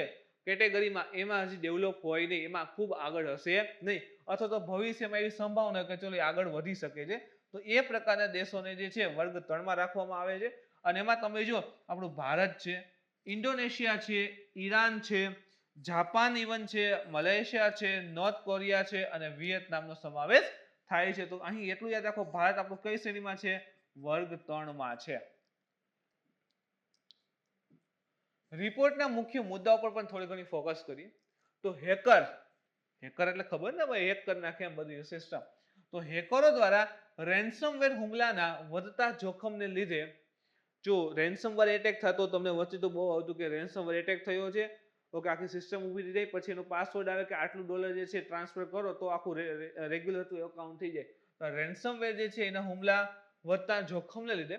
કેટેગરીમાં એમાં હજી ડેવલપ હોય નહીં, એમાં ખૂબ આગળ હશે નહીં, અથવા તો ભવિષ્યમાં એવી સંભાવના કે ચલો આગળ વધી શકે છે. તો એ પ્રકારના દેશોને જે છે વર્ગ 3 માં રાખવામાં આવે છે. અને એમાં તમે જો આપણું ભારત છે, ઇન્ડોનેશિયા છે, ઈરાન છે, જાપાન ઇવન છે, મલેશિયા છે, નોર્થ કોરિયા છે અને વિયેતનામનો સમાવેશ થાય છે. તો અહીં એટલું યાદ રાખો ભારત આપણું કઈ શ્રેણીમાં છે વર્ગ 3 માં છે. રિપોર્ટના મુખ્ય મુદ્દાઓ પર પણ થોડી ઘણી ફોકસ કરીએ તો હેકર એટલે ખબર ને ભાઈ હેક કરી નાખે એમ બધી સિસ્ટમ, તો હેકરો દ્વારા રેન્સમવેર હુમલાના વધતા જોખમને લીધે જો રેન્સમવેર એટેક થતો તમને વચ્ચે તો બહુ આવતું કે રેન્સમવેર એટેક થયો છે, ઓકે આખી સિસ્ટમ ઊભી થઈ જાય, પછી એનો પાસવર્ડ આવે કે આટલું ડોલર જે છે ટ્રાન્સફર કરો તો આખું રેગ્યુલર એકાઉન્ટ થઈ જાય. તો રેન્સમવેર જે છે એના હુમલા વધતા જોખમને લીધે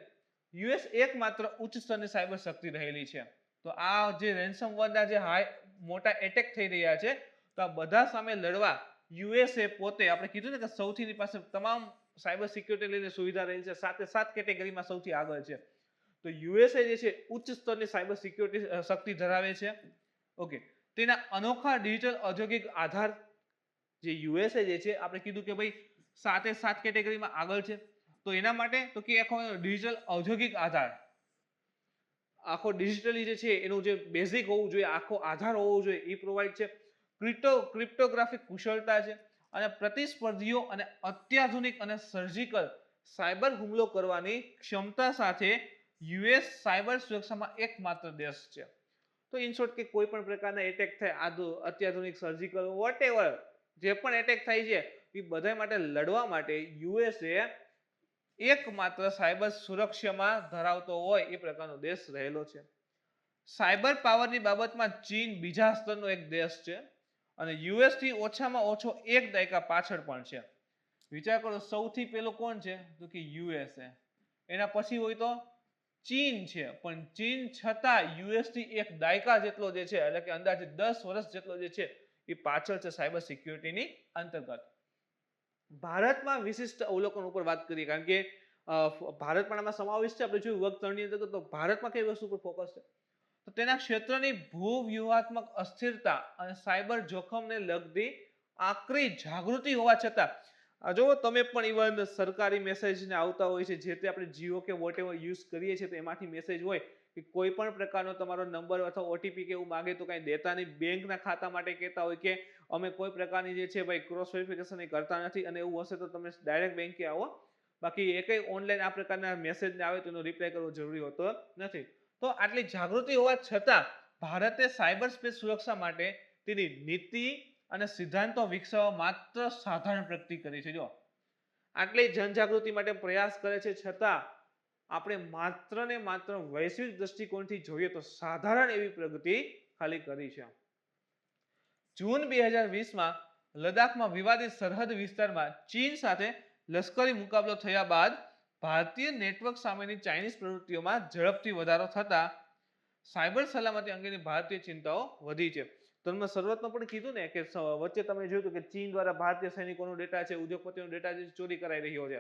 યુએસ એકમાત્ર ઉચ્ચ સ્તરની સાયબર શક્તિ રહેલી છે. તો આ જે રેન્સમવેરના જે મોટા એટેક થઈ રહ્યા છે તો આ બધા સામે લડવા યુએસએ પોતે આપણે કીધું ને કે સૌથી પાસે તમામ સાયબર સિક્યુરિટી લઈને સુવિધા રહેલી છે, 7 કેટેગરીમાં સૌથી આગળ છે. તો યુએસએ જે છે ઉચ્ચ સ્તરની સાયબર સિક્યુરિટી શક્તિ ધરાવે છે. ઓકે, તેના અનોખા ડિજિટલ ઔદ્યોગિક આધાર જે યુએસએ જે છે આપણે કીધું કે ભાઈ 7 કેટેગરીમાં આગળ છે, તો એના માટે તો કે આખો ડિજિટલ ઔદ્યોગિક આધાર, આખો ડિજિટલી જે છે એનું જે બેઝિક હોવું જોઈએ, આખો આધાર હોવો જોઈએ એ પ્રોવાઈડ છે. ક્રિપ્ટોગ્રાફિક કુશળતા છે અને પ્રતિસ્પર્ધીઓ અને અત્યાધુનિક અને સર્જિકલ સાયબર હુમલો કરવાની ક્ષમતા સાથે યુએસ સાયબર સુરક્ષામાં એકમાત્ર દેશ છે. તો ઇન શોર્ટ કે કોઈ પણ પ્રકારના એટેક થાય, અત્યાધુનિક સર્જિકલ વોટએવર જે પણ એટેક થાય છે એ બધા માટે લડવા માટે યુએસએ એકમાત્ર સાયબર સુરક્ષામાં ધરાવતો હોય એ પ્રકારનો દેશ રહેલો છે. સાયબર પાવરની બાબતમાં ચીન બીજા સ્તરનો એક દેશ છે અને યુએસ થી ઓછામાં ઓછો 1 દાયકા પાછળ પણ છે. વિચાર કરો સૌથી પહેલો કોણ છે તો કે યુએસએ, એના પછી હોય તો ચીન છે, પણ ચીન છતાં યુએસ થી એક દાયકા જેટલો જે છે એટલે કે અંદાજે 10 વર્ષ જેટલો જે છે એ પાછળ છે સાયબર સિક્યુરિટીની અંતર્ગત. ભારતમાં વિશિષ્ટ અવલોકન ઉપર વાત કરીએ, કારણ કે ભારત પણ આમાં સમાવેશ છે. આપણે જોયું વર્ગ 3 ની અંતર્ગત તો ભારતમાં કઈ વસ્તુ પર ફોકસ છે તો તેના ક્ષેત્રની ભૂવ્યૂહાત્મક અસ્થિરતા અને સાયબર જોખમને લગતી આકરી જાગૃતિ હોવા છતાં જો તમે પણ ઇવન સરકારી મેસેજ ને આવતા હોય છે, જે તે આપણે જીઓ કે વોટેવર યુઝ કરીએ છીએ તો એમાંથી મેસેજ હોય કે કોઈ પણ પ્રકારનો તમારો નંબર અથવા ઓટીપી કે એવું માગે તો કાંઈ દેતા નહીં, બેંકના ખાતા માટે કહેતા હોય કે અમે કોઈ પ્રકારની જે છે ભાઈ ક્રોસ વેરિફિકેશન કરતા નથી, અને એવું હશે તો તમે ડાયરેક્ટ બેંકે આવો, બાકી એ કંઈ ઓનલાઈન આ પ્રકારના મેસેજ આવે તો એનો રિપ્લાય કરવો જરૂરી હોતો નથી. તો આટલી જાગૃતિ હોવા છતાં ભારતે સાયબર સ્પેસ સુરક્ષા માટે તેની નીતિ અને સિદ્ધાંતો વિકસાવવા માત્ર સાધારણ પ્રગતિ કરી છે. જો આટલી જનજાગૃતિ માટે પ્રયાસ કરે છે છતાં આપણે માત્ર ને માત્ર વૈશ્વિક દ્રષ્ટિકોણથી જોઈએ તો સાધારણ એવી પ્રગતિ ખાલી કરી છે. જૂન 2020માં લદ્દાખમાં વિવાદિત સરહદ વિસ્તારમાં ચીન સાથે લશ્કરી મુકાબલો થયા બાદ ભારતીય નેટવર્ક સામેની ચાઇનીઝ પ્રવૃત્તિઓમાં ઝડપથી વધારો થતા સાયબર સલામતી અંગેની ભારતીય ચિંતાઓ વધી છે. તમે શરૂઆતમાં પણ કીધું ને કે વચ્ચે તમે જોયું કે ચીન દ્વારા ભારતીય સૈનિકોનો ડેટા છે, ઉદ્યોગપતિનો ડેટા છે, ચોરી કરાઈ રહ્યો છે,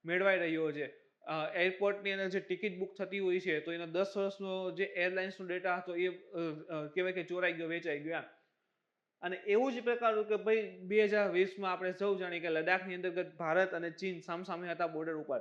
મેળવાઈ રહ્યો છે. એરપોર્ટની અંદર જે ટિકિટ બુક થતી હોય છે તો એનો 10 વર્ષનો જે એરલાઇન્સનો ડેટા હતો એ કહેવાય કે ચોરાઈ ગયો, વેચાઈ ગયો. અને એવું જ પ્રકારનું કે ભાઈ 2020માં આપણે સૌ જાણીએ કે લદ્દાખની અંતર્ગત ભારત અને ચીન સામસામે હતા બોર્ડર ઉપર,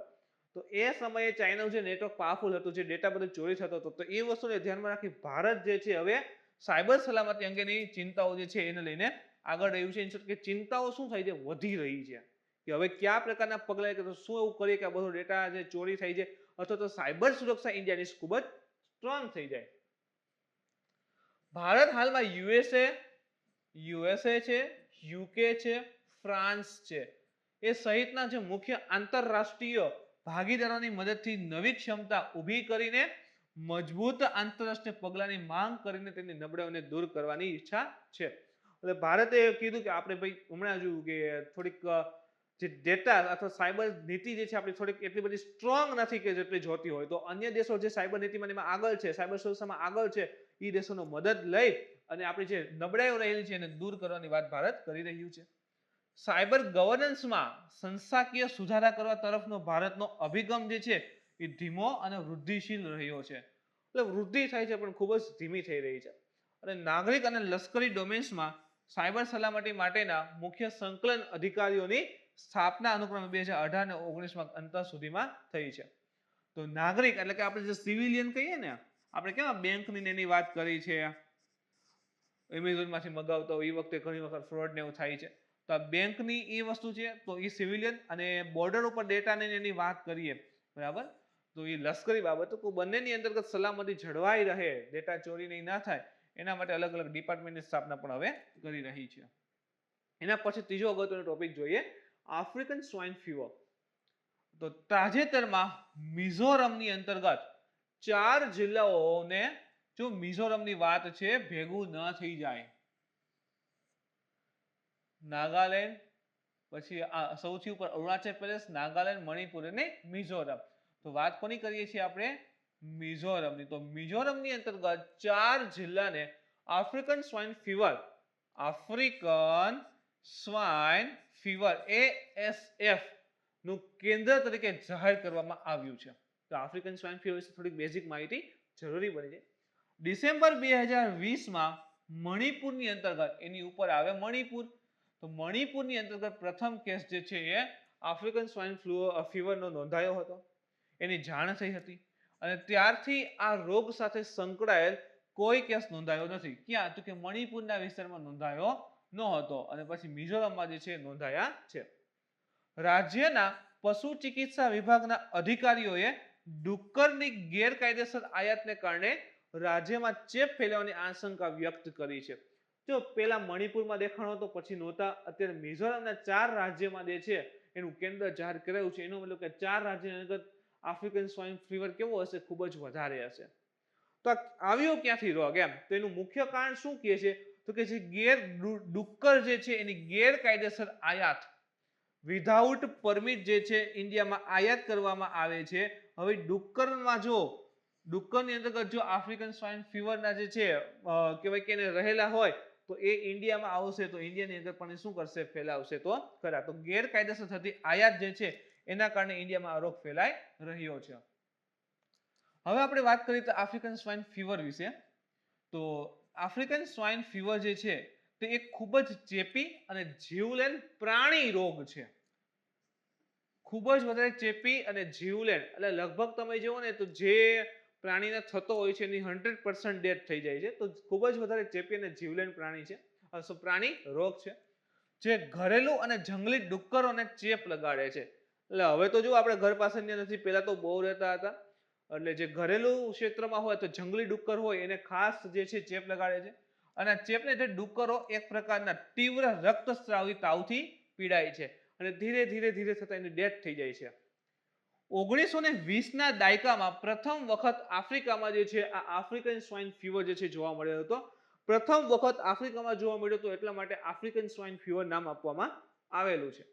તો એ સમયે ચાઇનાનું જે નેટવર્ક પાવરફુલ હતું, જે ડેટા બધું ચોરી થતો હતો, તો એ વસ્તુને ધ્યાનમાં રાખી ભારત જે છે હવે સાયબર સલામતી અંગેની ચિંતાઓ જે છે એને લઈને આગળ રહ્યું છે. કે ચિંતાઓ શું થાય છે, વધી રહી છે કે હવે કયા પ્રકારના પગલાં કે શું એવું કરીએ કે આ બધો ડેટા જે ચોરી થઈ જાય અથવા તો સાયબર સુરક્ષા ઇન્ડિયાની ખૂબ જ સ્ટ્રોંગ થઈ જાય. ભારત હાલમાં યુએસએ છે, યુકે છે, ફ્રાન્સ છે, એ સહિતના જે મુખ્ય આંતરરાષ્ટ્રીય ભાગીદારોની મદદથી નવી ક્ષમતા ઊભી કરીને મજબૂત આંતરરાષ્ટ્રીય પગલાંની માંગ કરીને તેની નબળાઈઓને દૂર કરવાની ઈચ્છા છે. એટલે ભારતે કીધું કે આપણે ભાઈ હમણાં જોયું કે થોડીક જે ડેટા અથવા સાયબર નીતિ જે છે આપણી થોડીક એટલી બધી સ્ટ્રોંગ નથી કે જેટલી જોતી હોય, તો અન્ય દેશો જે સાયબર નીતિમાં એમાં આગળ છે, સાયબર સુરક્ષામાં આગળ છે, એ દેશોનો મદદ લઈ અને આપણી જે નબળાઈઓ રહેલી છે એને દૂર કરવાની વાત ભારત કરી રહ્યું છે. સાયબર ગવર્નન્સમાં સંસ્થાકીય સુધારા કરવા તરફનો ભારતનો અભિગમ જે છે એ ધીમો અને વૃદ્ધિશીલ રહ્યો છે. એટલે વૃદ્ધિ થાય છે પણ ખૂબ જ ધીમી થઈ રહી છે. અને નાગરિક અને લશ્કરી ડોમેન્સમાં સાયબર સલામતી માટેના મુખ્ય સંકલન અધિકારીઓની સ્થાપના અનુક્રમે 2018 અને 19માં અંત સુધીમાં થઈ છે. તો નાગરિક એટલે કે આપણે જે સિવિલિયન કહીએ ને, આપણે કેવા બેંકની એની વાત કરી છે, એમેઝોનમાંથી મગાવતા હોય એ વખતે ઘણી વખત ફ્રોડ ને એવું થાય છે, તો આ બેંકની એ વસ્તુ છે, તો એ સિવિલિયન અને બોર્ડર ઉપર ડેટાની એની વાત કરીએ, બરાબર, તો એ લશ્કરી બાબતો બંનેની અંતર્ગત સલામતી જળવાઈ રહે, ડેટા ચોરી નહીં ના થાય, એના માટે અલગ અલગ ડિપાર્ટમેન્ટની સ્થાપના પણ હવે કરી રહી છે. એના પછી ત્રીજો અગત્યનો ટોપિક જોઈએ, આફ્રિકન સ્વાઇન ફીવર. તો તાજેતરમાં મિઝોરમની અંતર્ગત 4 જિલ્લાઓને, જો મિઝોરમની વાત છે ભેગું ન થઈ જાય, નાગાલેન્ડ, પછી સૌથી ઉપર અરુણાચલ પ્રદેશ, નાગાલેન્ડ, મણિપુર અને મિઝોરમ. તો વાત કોની કરીએ છીએ આપણે, મિઝોરમની. તો મિઝોરમની અંતર્ગત 4 જિલ્લાને આફ્રિકન સ્વાઇન ફીવર ASF નું કેન્દ્ર તરીકે જાહેર કરવામાં આવ્યું છે. તો આફ્રિકન સ્વાઇન ફીવર વિશે થોડીક બેઝિક માહિતી જરૂરી બની છે. ડિસેમ્બર 2020માં મણિપુરની અંતર્ગત, એની ઉપર આવે મણિપુર, તો મણિપુરની અંતર્ગત પ્રથમ કેસ જે છે એ આફ્રિકન સ્વાઇન ફીવરનો નોંધાયો હતો, એની જાણ થઈ હતી, અને ત્યારથી આ રોગ સાથે સંકળાયેલ કોઈ કેસ નોંધાયો નથી. ક્યાં, તો કે મણિપુરના વિસ્તારમાં નોંધાયો ન હતો, અને પછી મિઝોરમમાં જે છે નોંધાયા છે. રાજ્યના પશુ ચિકિત્સા વિભાગના અધિકારીઓએ ડુક્કરની ગેરકાયદેસર આયાતને કારણે રાજ્યમાં ચેપ ફેલાવાની આશંકા વ્યક્ત કરી છે. જો પેલા મણિપુરમાં દેખાણો હતો, પછી નહોતા, અત્યારે મિઝોરમના 4 રાજ્યમાં જે છે એનું કેન્દ્ર જાહેર કરાયું છે. એનો મતલબ કે 4 રાજ્યની અંદર આફ્રિકન સ્વાઇન ફીવર કેવો હશે, ખૂબ જ વધારે હશે. તો આવ્યો ક્યાંથી રોગ એમ, તો એનું મુખ્ય કારણ શું કહે છે, તો કે જે ડુક્કર જે છે એની ગેરકાયદેસર આયાત, વિધાઉટ પરમિટ જે છે ઇન્ડિયામાં આયાત કરવામાં આવે છે. હવે ડુક્કરમાં જો ડુક્કરની અંતર્ગત જો આફ્રિકન સ્વાઇન ફીવરના જે છે કહેવાય કે એને રહેલા હોય તો એ ઇન્ડિયામાં આવશે તો ઇન્ડિયાની અંદર પણ શું કરશે ફેલાવશે તો ખરા. તો ગેરકાયદેસર થતી આયાત જે છે એના કારણે ઇન્ડિયામાં આ રોગ ફેલાઈ રહ્યો છે. હવે આપણે વાત કરીએ તો આફ્રિકન સ્વાઇન ફીવર વિશે. તો આફ્રિકન સ્વાઇન ફીવર જે છે તે એક ખૂબ જ ચેપી અને જીવલેણ પ્રાણી રોગ છે. ખૂબ જ વધારે ચેપી અને જીવલેણ એટલે લગભગ તમે જુઓ ને તો જે પ્રાણીને થતો હોય છે એની 100% ડેથ થઈ જાય છે. તો ખૂબ જ વધારે ચેપી અને જીવલેણ પ્રાણી છે પ્રાણી રોગ છે જે ઘરેલું અને જંગલી ડુક્કરોને ચેપ લગાડે છે. એટલે હવે તો જો આપણે ઘર પાસેની નથી, પહેલા તો બહુ રહેતા હતા. એટલે જે ઘરેલું ક્ષેત્રમાં હોય તો જંગલી ડુક્કર હોય એને ખાસ જે છે ચેપ લગાડે છે અને ચેપને જે ડુક્કરો એક પ્રકારના તીવ્ર રક્તસ્રાવી તાવથી પીડાય છે અને ધીરે ધીરે ધીરે થતા એની ડેથ થઈ જાય છે. 1920ના દાયકામાં પ્રથમ વખત આફ્રિકામાં જે છે આ આફ્રિકન સ્વાઇન ફીવર જે છે જોવા મળ્યો હતો. પ્રથમ વખત આફ્રિકામાં જોવા મળ્યો હતો એટલા માટે આફ્રિકન સ્વાઇન ફીવર નામ આપવામાં આવેલું છે.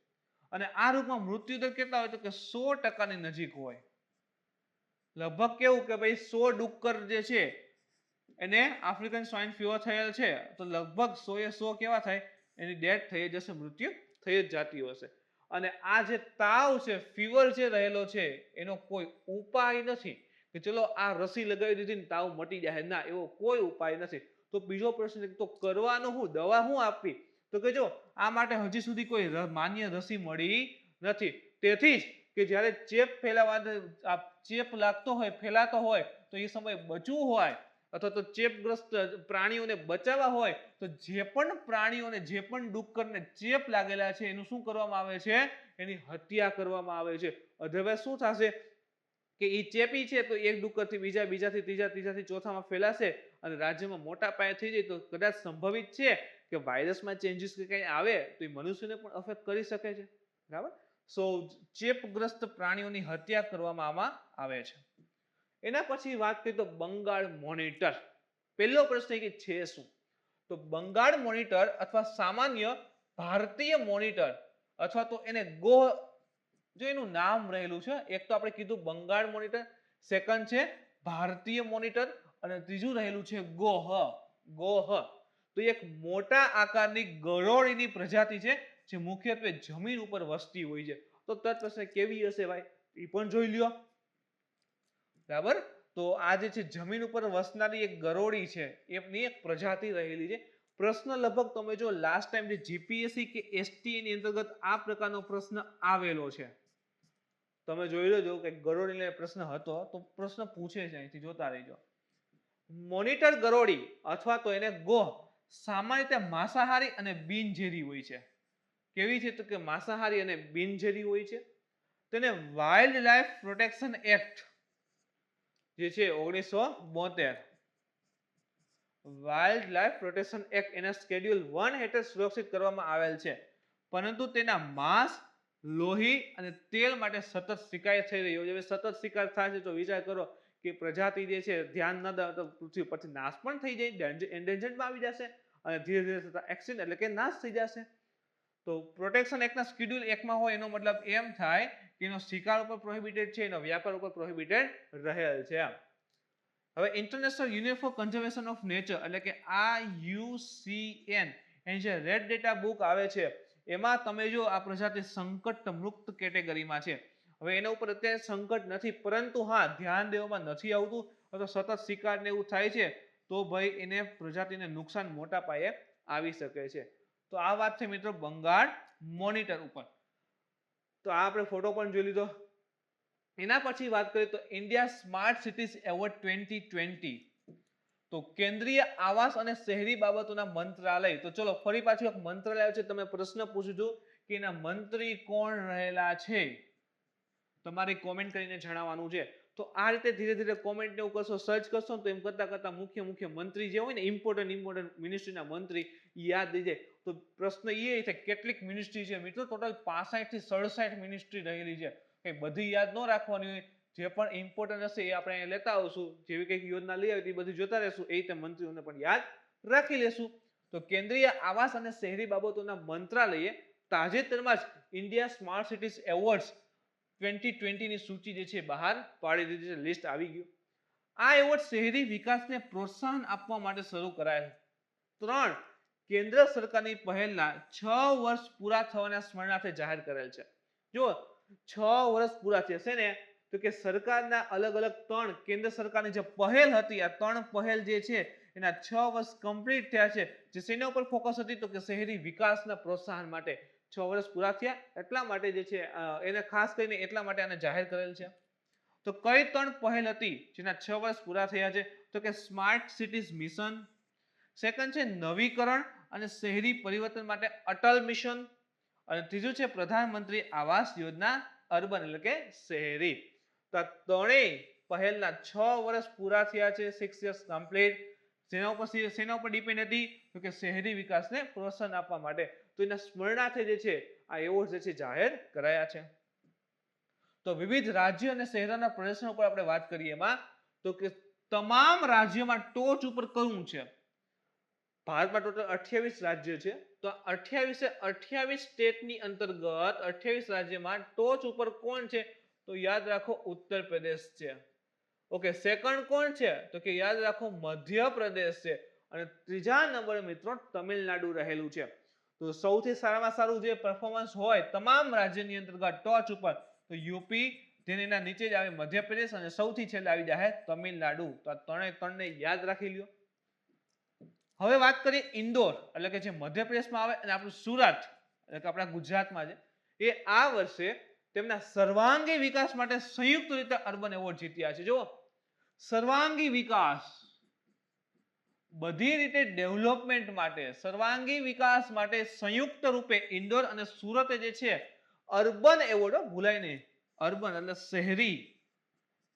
અને આ રોગમાં મૃત્યુદર કેટલા હોય તો કે 100% નજીક હોય. લગભગ કેવું કે ભાઈ 100 ડુક્કર જે છે એને આફ્રિકન સ્વાઇન ફીવર થયેલ છે તો લગભગ 100 કેવા થાય એની ડેથ થઈ જશે, મૃત્યુ થઈ જ જાતી હશે. અને આ જે તાવ છે ફીવર જે રહેલો છે એનો કોઈ ઉપાય નથી કે ચલો આ રસી લગાવી દીધી ને તાવ મટી જાય. ના, એવો કોઈ ઉપાય નથી. તો બીજો પ્રશ્ન તો કરવાનું હું, દવા હું આપવી? તો કે જો આ માટે હજી સુધી કોઈ માન્ય રસી મળી નથી. તેથી જ કે જ્યારે ચેપ લાગતો હોય, ફેલાતો હોય તો એ સમયે બચવું હોય અથવા તો ચેપગ્રસ્ત પ્રાણીઓને બચાવવા હોય તો જે પણ પ્રાણીઓને જે પણ ડુક્કરને ચેપ લાગેલા છે એનું શું કરવામાં આવે છે? એની હત્યા કરવામાં આવે છે. અધરવાઇઝ શું થશે કે એ ચેપી છે તો એક ડુક્કરથી બીજા, બીજાથી ત્રીજા, ત્રીજાથી ચોથામાં ફેલાશે અને રાજ્યમાં મોટા પાયે થઈ જાય તો કદાચ સંભવિત છે કે વાયરસમાં ચેન્જીસ કે કંઈ આવે તો એ મનુષ્યને પણ અફેક્ટ કરી શકે છે. બરાબર. સો ચેપગ્રસ્ત પ્રાણીઓની હત્યા કરવામાં આવે છે. એના પછી વાત કરીએ તો બંગાળ મોનિટર. પહેલો પ્રશ્ન કે છે શું? તો બંગાળ મોનિટર અથવા સામાન્ય ભારતીય મોનિટર અથવા તો એને ગો, જો એનું નામ રહેલું છે, એક તો આપણે કીધું બંગાળ મોનિટર, સેકન્ડ છે ભારતીય મોનિટર અને ત્રીજું રહેલું છે ગોહ. તો એક મોટા આકારની ગરોળીની પ્રજાતિ છે જે મુખ્યત્વે જમીન ઉપર વસતી હોય છે. તો તરત પ્રશ્ન કેવી હશે ભાઈ એ પણ જોઈ લ્યો. બરાબર. તો આ જે છે જમીન ઉપર વસનારી એક ગરોળી છે એમની એક પ્રજાતિ રહેલી છે. પ્રશ્ન લગભગ તમે જો લાસ્ટ ટાઈમ જે જીપીએસસી કે એસટી ની અંતર્ગત આ પ્રકારનો પ્રશ્ન આવેલો છે, તમે જોઈ લેજો કે ગરોળીને પ્રશ્ન હતો તો પ્રશ્ન પૂછે છે, અહીંથી જોતા રહેજો. મોનિટર ગરોળી અથવા તો એને ગોહ સામાન્ય રીતે માંસાહારી અને બિનઝેરી હોય છે. કેવી છે તો કે માંસાહારી અને બિનઝેરી હોય છે. તેને વાઇલ્ડ લાઈફ પ્રોટેક્શન એક્ટ જે છે 1972 વાઇલ્ડ લાઈફ પ્રોટેક્શન એક્ટ એના શેડ્યુલ 1 હેઠળ સુરક્ષિત કરવામાં આવેલ છે. પરંતુ તેના માંસ, લોહી અને તેલ માટે સતત શિકાર થઈ રહ્યો છે. સતત શિકાર થાય છે તો વિચાર કરો કે પ્રજાતિ જે છે ધ્યાન ન દે તો પૃથ્વી પરથી નાશ પણ થઈ જાય, એન્ડેન્જરમાં આવી જશે અને ધીરે ધીરે થતા એક્સિડન્ટ એટલે કે નાશ થઈ જશે. તો પ્રોટેક્શન એક્ટના શેડ્યુલ 1 માં હોય એનો મતલબ એમ થાય કે એનો શિકાર ઉપર પ્રોહિબિટેડ છે, એનો વ્યાપાર ઉપર પ્રોહિબિટેડ રહેલ છે. હવે international union for conservation of nature એટલે કે IUCN એની જે રેડ ડેટા બુક આવે છે એમાં તમે જો આ પ્રજાતિ સંકટ મુક્ત કેટેગરીમાં છે. હવે એના ઉપર અત્યારે સંકટ નથી, પરંતુ હા ધ્યાન દેવામાં નથી આવતું અથવા સતત શિકાર ને એવું થાય છે તો ભાઈ એને પ્રજાતિને નુકસાન મોટા પાયે આવી શકે છે. તો આ વાત છે મિત્રો બંગાળ મોનિટર ઉપર. તો આ આપણે ફોટો પણ જોઈ લીધો. એના પછી વાત કરીએ તો ઇન્ડિયા સ્માર્ટ સિટીઝ એવોર્ડ 2020. તો કેન્દ્રીય આવાસ અને શહેરી બાબતોના મંત્રાલય. તો ચલો ફરી પાછું એક મંત્રાલય છે, તમે પ્રશ્ન પૂછજો કે એના મંત્રી કોણ રહેલા છે, તમારે કોમેન્ટ કરીને જણાવવાનું છે. તો આ રીતે ધીરે ધીરે કોમેન્ટ ને એવું કરશો, સર્ચ કરશો તો એમ કરતા કરતા મુખ્ય મંત્રી જે હોય ને ઇમ્પોર્ટન્ટ મિનિસ્ટ્રીના મંત્રી યાદ થઈ જાય. તો પ્રશ્ન એ છે કેટલીક મિનિસ્ટ્રી છે મિત્રો? ટોટલ 65 થી 67 મિનિસ્ટ્રી રહેલી છે. કઈ બધી યાદ ન રાખવાની હોય, જે પણ ઇમ્પોર્ટન્ટ હશે એ આપણે લેતા આવશું. જેવી કંઈક યોજના લઈ આવી બધી જોતા રહેશું, એ રીતે મંત્રીઓને પણ યાદ રાખી લેશું. તો કેન્દ્રીય આવાસ અને શહેરી બાબતોના મંત્રાલયે તાજેતરમાં જ ઇન્ડિયા સ્માર્ટ સિટીઝ એવોર્ડ્સ 2020 ની સૂચિ જે છે બહાર પાડી દીધી છે, લિસ્ટ આવી ગયું. આ એવોર્ડ શહેરી વિકાસને પ્રોત્સાહન આપવા માટે શરૂ કરાયેલ. 3 કેન્દ્ર સરકારની પહેલના 6 વર્ષ પૂરા થવાના સ્મરણાર્થે જાહેર કરેલ છે. જો 6 વર્ષ પૂરા થશે ને તો કે સરકારના અલગ અલગ 3 કેન્દ્ર સરકારની જે પહેલ હતી, આ 3 પહેલ જે છે એના 6 વર્ષ કમ્પ્લીટ થયા છે. જે શેના ઉપર ફોકસ હતી તો કે શહેરી વિકાસના પ્રોત્સાહન માટે 6 વર્ષ પૂરા થયા, એટલા માટે જે છે એને ખાસ કરીને એટલા માટે આને જાહેર કરેલ છે. તો કઈ 3 પહેલ હતી જેના 6 વર્ષ પૂરા થયા છે તો કે સ્માર્ટ સિટીઝ મિશન, સેકન્ડ છે નવીકરણ અને શહેરી પરિવર્તન માટે અટલ મિશન, અને ત્રીજું છે પ્રધાનમંત્રી આવાસ યોજના અર્બન એટલે કે શહેરી. તો આ ત્રણેય પહેલના 6 વર્ષ પૂરા થયા છે, 6 years કમ્પ્લીટ. શેના ઉપર ડિપેન્ડ હતી તો કે શહેરી વિકાસને પ્રોત્સાહન આપવા માટે. તો એના સ્મરણાર્થે જે છે આ એવોર્ડ જે છે જાહેર કરાયા છે. તો વિવિધ રાજ્ય અને શહેરોના પ્રદર્શન ઉપર આપણે વાત કરીએ એમાં તો કે તમામ રાજ્યોમાં ટોચ ઉપર કયું છે? ભારતમાં ટોટલ 28 રાજ્યો છે. તો 28 સ્ટેટની અંતર્ગત 28 રાજ્યમાં ટોચ ઉપર કોણ છે? તો યાદ રાખો ઉત્તર પ્રદેશ છે. ઓકે, સેકન્ડ કોણ છે? તો કે યાદ રાખો મધ્યપ્રદેશ છે. અને ત્રીજા નંબરે મિત્રો તમિલનાડુ રહેલું છે. તો સૌથી સારામાં સારું જે પરફોર્મન્સ હોય તમામ રાજ્યની અંતર્ગત ટોચ ઉપર તો યુપી, તેના નીચે જ આવે મધ્યપ્રદેશ અને સૌથી છેલ્લે આવી જાય તમિલનાડુ. તો આ ત્રણને યાદ રાખી લ્યો. હવે વાત કરીએ ઇન્દોર એટલે કે જે મધ્યપ્રદેશમાં આવે અને આપણું સુરત એટલે કે આપણા ગુજરાતમાં છે, એ આ વર્ષે તેમના સર્વાંગી વિકાસ માટે સંયુક્ત રીતે અર્બન એવોર્ડ જીત્યા છે. જો સર્વાંગી વિકાસ, બધી રીતે ડેવલપમેન્ટ માટે, સર્વાંગી વિકાસ માટે સંયુક્ત રૂપે ઇન્દોર અને સુરતે જે છે અર્બન એવોર્ડ, ભૂલાય નહીં, અર્બન એટલે શહેરી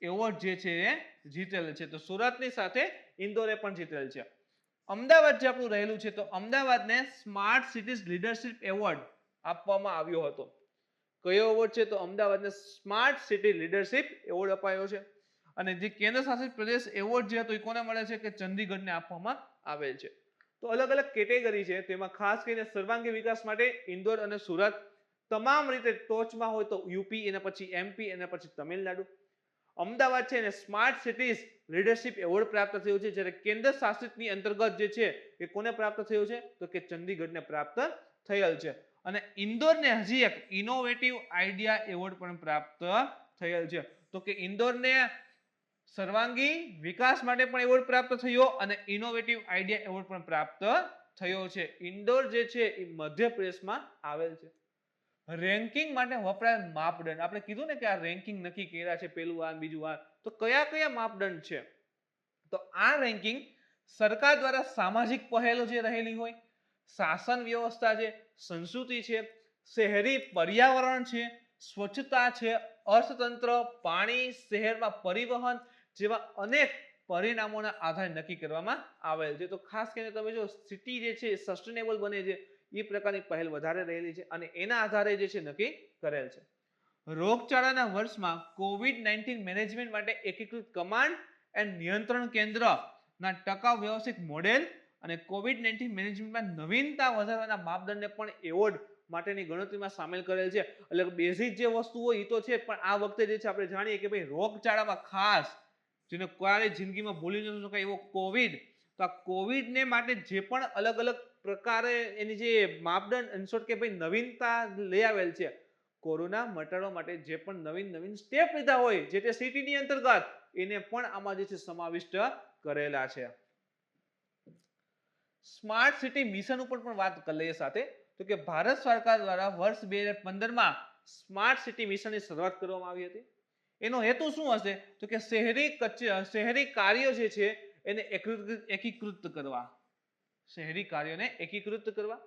એવોર્ડ જે છે એ જીતેલ છે. તો સુરતની સાથે ઇન્દોરે પણ જીતેલ છે. અમદાવાદ જે આપણું રહેલું છે તો અમદાવાદને સ્માર્ટ સિટીઝ લીડરશિપ એવોર્ડ આપવામાં આવ્યો હતો. કયો એવોર્ડ છે? તો અમદાવાદને સ્માર્ટ સિટી લીડરશિપ એવોર્ડ અપાયો છે. અને જે કેન્દ્ર શાસિત પ્રદેશ એવોર્ડ જે હતો એ કોને મળે છે? કે ચંદીગઢને આપવામાં આવેલ છે. તો અલગ અલગ કેટેગરી છે, તેમાં ખાસ કરીને સર્વાંગી વિકાસ માટે ઇન્દોર અને સુરત તમામ રીતે ટોચમાં હોય તો યુપી, એના પછી એમપી, એના પછી તમિલનાડુ. અમદાવાદ છે એને સ્માર્ટ સિટીઝ લીડરશિપ એવોર્ડ પ્રાપ્ત થયો છે, જ્યારે કેન્દ્ર શાસિતની અંતર્ગત જે છે એ કોને પ્રાપ્ત થયો છે? તો કે ચંદીગઢને પ્રાપ્ત થયેલ છે. અને ઇન્દોરને હજી એક ઇનોવેટિવ આઈડિયા એવોર્ડ પણ પ્રાપ્ત થયેલ છે. તો કે ઇન્દોરને સર્વાંગી વિકાસ માટે પણ એવોર્ડ પ્રાપ્ત થયો અને ઇનોવેટિવ આઈડિયા એવોર્ડ પણ પ્રાપ્ત થયો છે. ઇન્દોર જે છે એ મધ્યપ્રદેશમાં આવેલ છે. રેન્કિંગ માટે વપરાયેલ માપદંડ આપણે કીધું ને કે આ રેન્કિંગ નક્કી કર્યા છે, પેલું આ બીજું આ, તો કયા કયા માપદંડ છે? તો આ રેન્કિંગ સરકાર દ્વારા સામાજિક પહેલો જે રહેલી હોય, શાસન વ્યવસ્થા છે, સંસ્કૃતિ છે, શહેરી પર્યાવરણ છે, સ્વચ્છતા છે, અર્થતંત્ર, પાણી, શહેરમાં પરિવહન જેવા અનેક પરિણામોના આધારે નક્કી કરવામાં આવેલ છે. તો ખાસ કરીને તમે જો સિટી જે છે સસ્ટેનેબલ બને છે એ પ્રકારની પહેલ વધારે રહેલી છે અને એના આધારે જે છે નક્કી કરેલ છે. રોગચાળાના વર્ષમાં કોવિડ-19 મેનેજમેન્ટ માટે એકીકૃત કમાન્ડ એન્ડ નિયંત્રણ કેન્દ્રના ટકાઉ વ્યવસ્થિત મોડેલ અને કોવિડ-19 મેનેજમેન્ટમાં નવીનતા વધારવાના માપદંડને પણ એવોર્ડ માટેની ગણતરીમાં સામેલ કરેલ છે. એટલે બેઝિક જે વસ્તુ હોય એ તો છે, પણ આ વખતે જે છે આપણે જાણીએ કે ભાઈ રોગચાળામાં ખાસ જેને ક્યારેય જિંદગીમાં ભૂલી ન શકાય એવો કોવિડ, તો આ કોવિડને માટે જે પણ અલગ અલગ પ્રકારે એની જે માપદંડ ઇનશોર્ટ કે ભાઈ નવીનતા લઈ આવેલ છે, કોરોના મટાડવા માટે જે પણ નવીન સ્ટેપ લીધા હોય જે તે સિટીની અંતર્ગત એને પણ આમાં જે છે સમાવિષ્ટ કરેલા છે. સ્માર્ટ સિટી મિશન ઉપર પણ વાત કરી લઈએ સાથે, તો કે ભારત સરકાર દ્વારા વર્ષ 2015માં સ્માર્ટ સિટી મિશનની શરૂઆત કરવામાં આવી હતી. એનો હેતુ શું હશે? તો કે શહેરી કાર્યો જે છે એને એકીકૃત કરવા, શહેરી કાર્યોને એકીકૃત કરવા,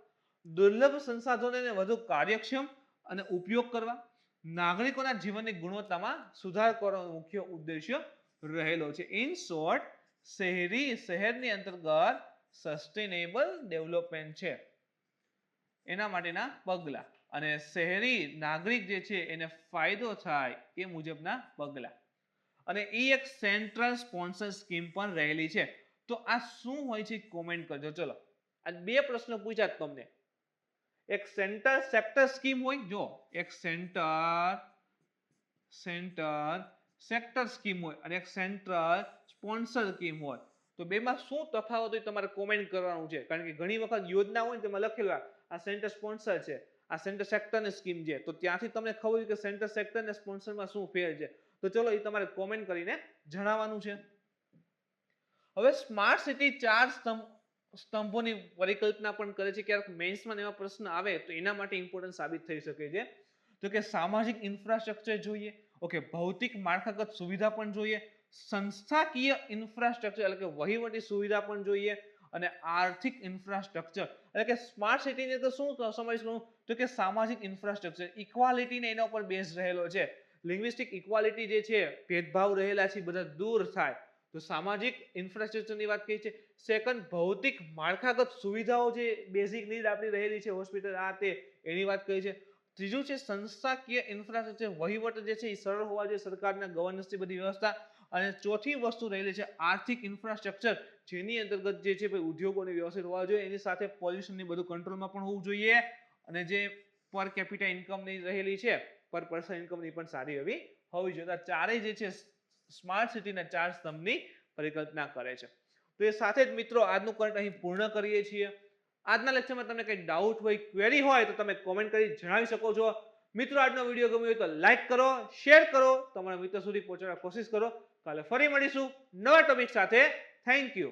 દુર્લભ સંસાધનોને વધુ કાર્યક્ષમ અને ઉપયોગ કરવા, નાગરિકોના જીવનની ગુણવત્તામાં સુધાર કરવાનો મુખ્ય ઉદ્દેશ્ય રહેલો છે. ઇન શોર્ટ, શહેરની અંતર્ગત સસ્ટેનેબલ ડેવલપમેન્ટ છે એના માટેના પગલા અને શહેરી નાગરિક જે છે એને ફાયદો થાય એ મુજબના પગલા, અને એ એક સેન્ટ્રલ સ્પોન્સર સ્કીમ પણ રહેલી છે. તો આ શું હોય છે કોમેન્ટ કરજો. ચલો, આ બે પ્રશ્ન પૂછ્યા તમને. એક સેન્ટર સેક્ટર સ્કીમ હોય, જો એક સેન્ટર સેક્ટર સ્કીમ હોય અને એક સેન્ટ્રલ સ્પોન્સર સ્કીમ હોય, તો બેમાં શું તફાવત હોય તમારે કોમેન્ટ કરવાનું છે. કારણ કે ઘણી વખત યોજના હોય ને તેમાં લખેલું હોય આ સેન્ટર સ્પોન્સર છે, આ સેન્ટર સેક્ટરની સ્કીમ છે, તો ત્યાંથી તમને ખબર હોય કે સેન્ટર સેક્ટર અને સ્પોન્સરમાં શું ફેર છે. તો ચલો એ તમારે કોમેન્ટ કરીને જણાવવાનું છે. હવે સ્માર્ટ સિટી 4 સ્તંભોની પરિકલ્પના પણ કરે છે. ક્યારેક મેન્સમાં એવા પ્રશ્ન આવે તો એના માટે ઇમ્પોર્ટન્ટ સાબિત થઈ શકે છે. તો કે સામાજિક ઇન્ફ્રાસ્ટ્રક્ચર જોઈએ, ઓકે, ભૌતિક માળખાગત સુવિધા પણ જોઈએ, સંસ્થાકીય ઇન્ફ્રાસ્ટ્રક્ચર એટલે કે વહીવટી સુવિધા પણ જોઈએ, અને આર્થિક ઇન્ફ્રાસ્ટ્રક્ચર એટલે કે સ્માર્ટ સિટીને તો શું સમાવેશ કરું, તો કે સામાજિક ઇન્ફ્રાસ્ટ્રક્ચર, ઇક્વાલિટીને એના ઉપર બેઝ રહેલો છે. લિંગ્વિસ્ટિક ઇક્વાલિટી જે છે, ભેદભાવ રહેલા છે બધા દૂર થાય, તો સામાજિક ઇન્ફ્રાસ્ટ્રક્ચરની વાત કરી છે. સેકન્ડ, ભૌતિક માળખાગત સુવિધાઓ જે બેઝિક નીડ આપણી રહેલી છે, હોસ્પિટલ આ તે, એની વાત કરી છે. ત્રીજું છે સંસ્થાકીય ઇન્ફ્રાસ્ટ્રક્ચર, વહીવટ જે છે એ સરળ હોવા જોઈએ, સરકારના ગવર્નન્સની બધી વ્યવસ્થા. અને ચોથી વસ્તુ રહેલી છે આર્થિક ઇન્ફ્રાસ્ટ્રક્ચર, જેની અંતર્ગત જે છે ઉદ્યોગોને વ્યવસ્થિત હોવા જોઈએ, એની સાથે પોલ્યુશનની બધું કંટ્રોલમાં પણ હોવું જોઈએ, અને જે પર કેપિટા ઇન્કમની રહેલી છે, પર પર્સન ઇન્કમની પણ સારી એવી હોવી જોઈએ. આ ચારેય જે છે સ્માર્ટ સિટીના 4 સ્તંભની પરિકલ્પના કરે છે. તો એ સાથે જ મિત્રો આજનું કરંટ અહીં પૂર્ણ કરીએ છીએ. આજના લેક્ચરમાં તમને કંઈ ડાઉટ હોય, ક્વેરી હોય તો તમે કોમેન્ટ કરી જણાવી શકો છો. મિત્રો આજનો વિડીયો ગમ્યો હોય તો લાઈક કરો, શેર કરો, તમારા મિત્રો સુધી પહોંચાડવા કોશિશ કરો. કાલે ફરી મળીશું નવા ટોપિક સાથે. Thank you.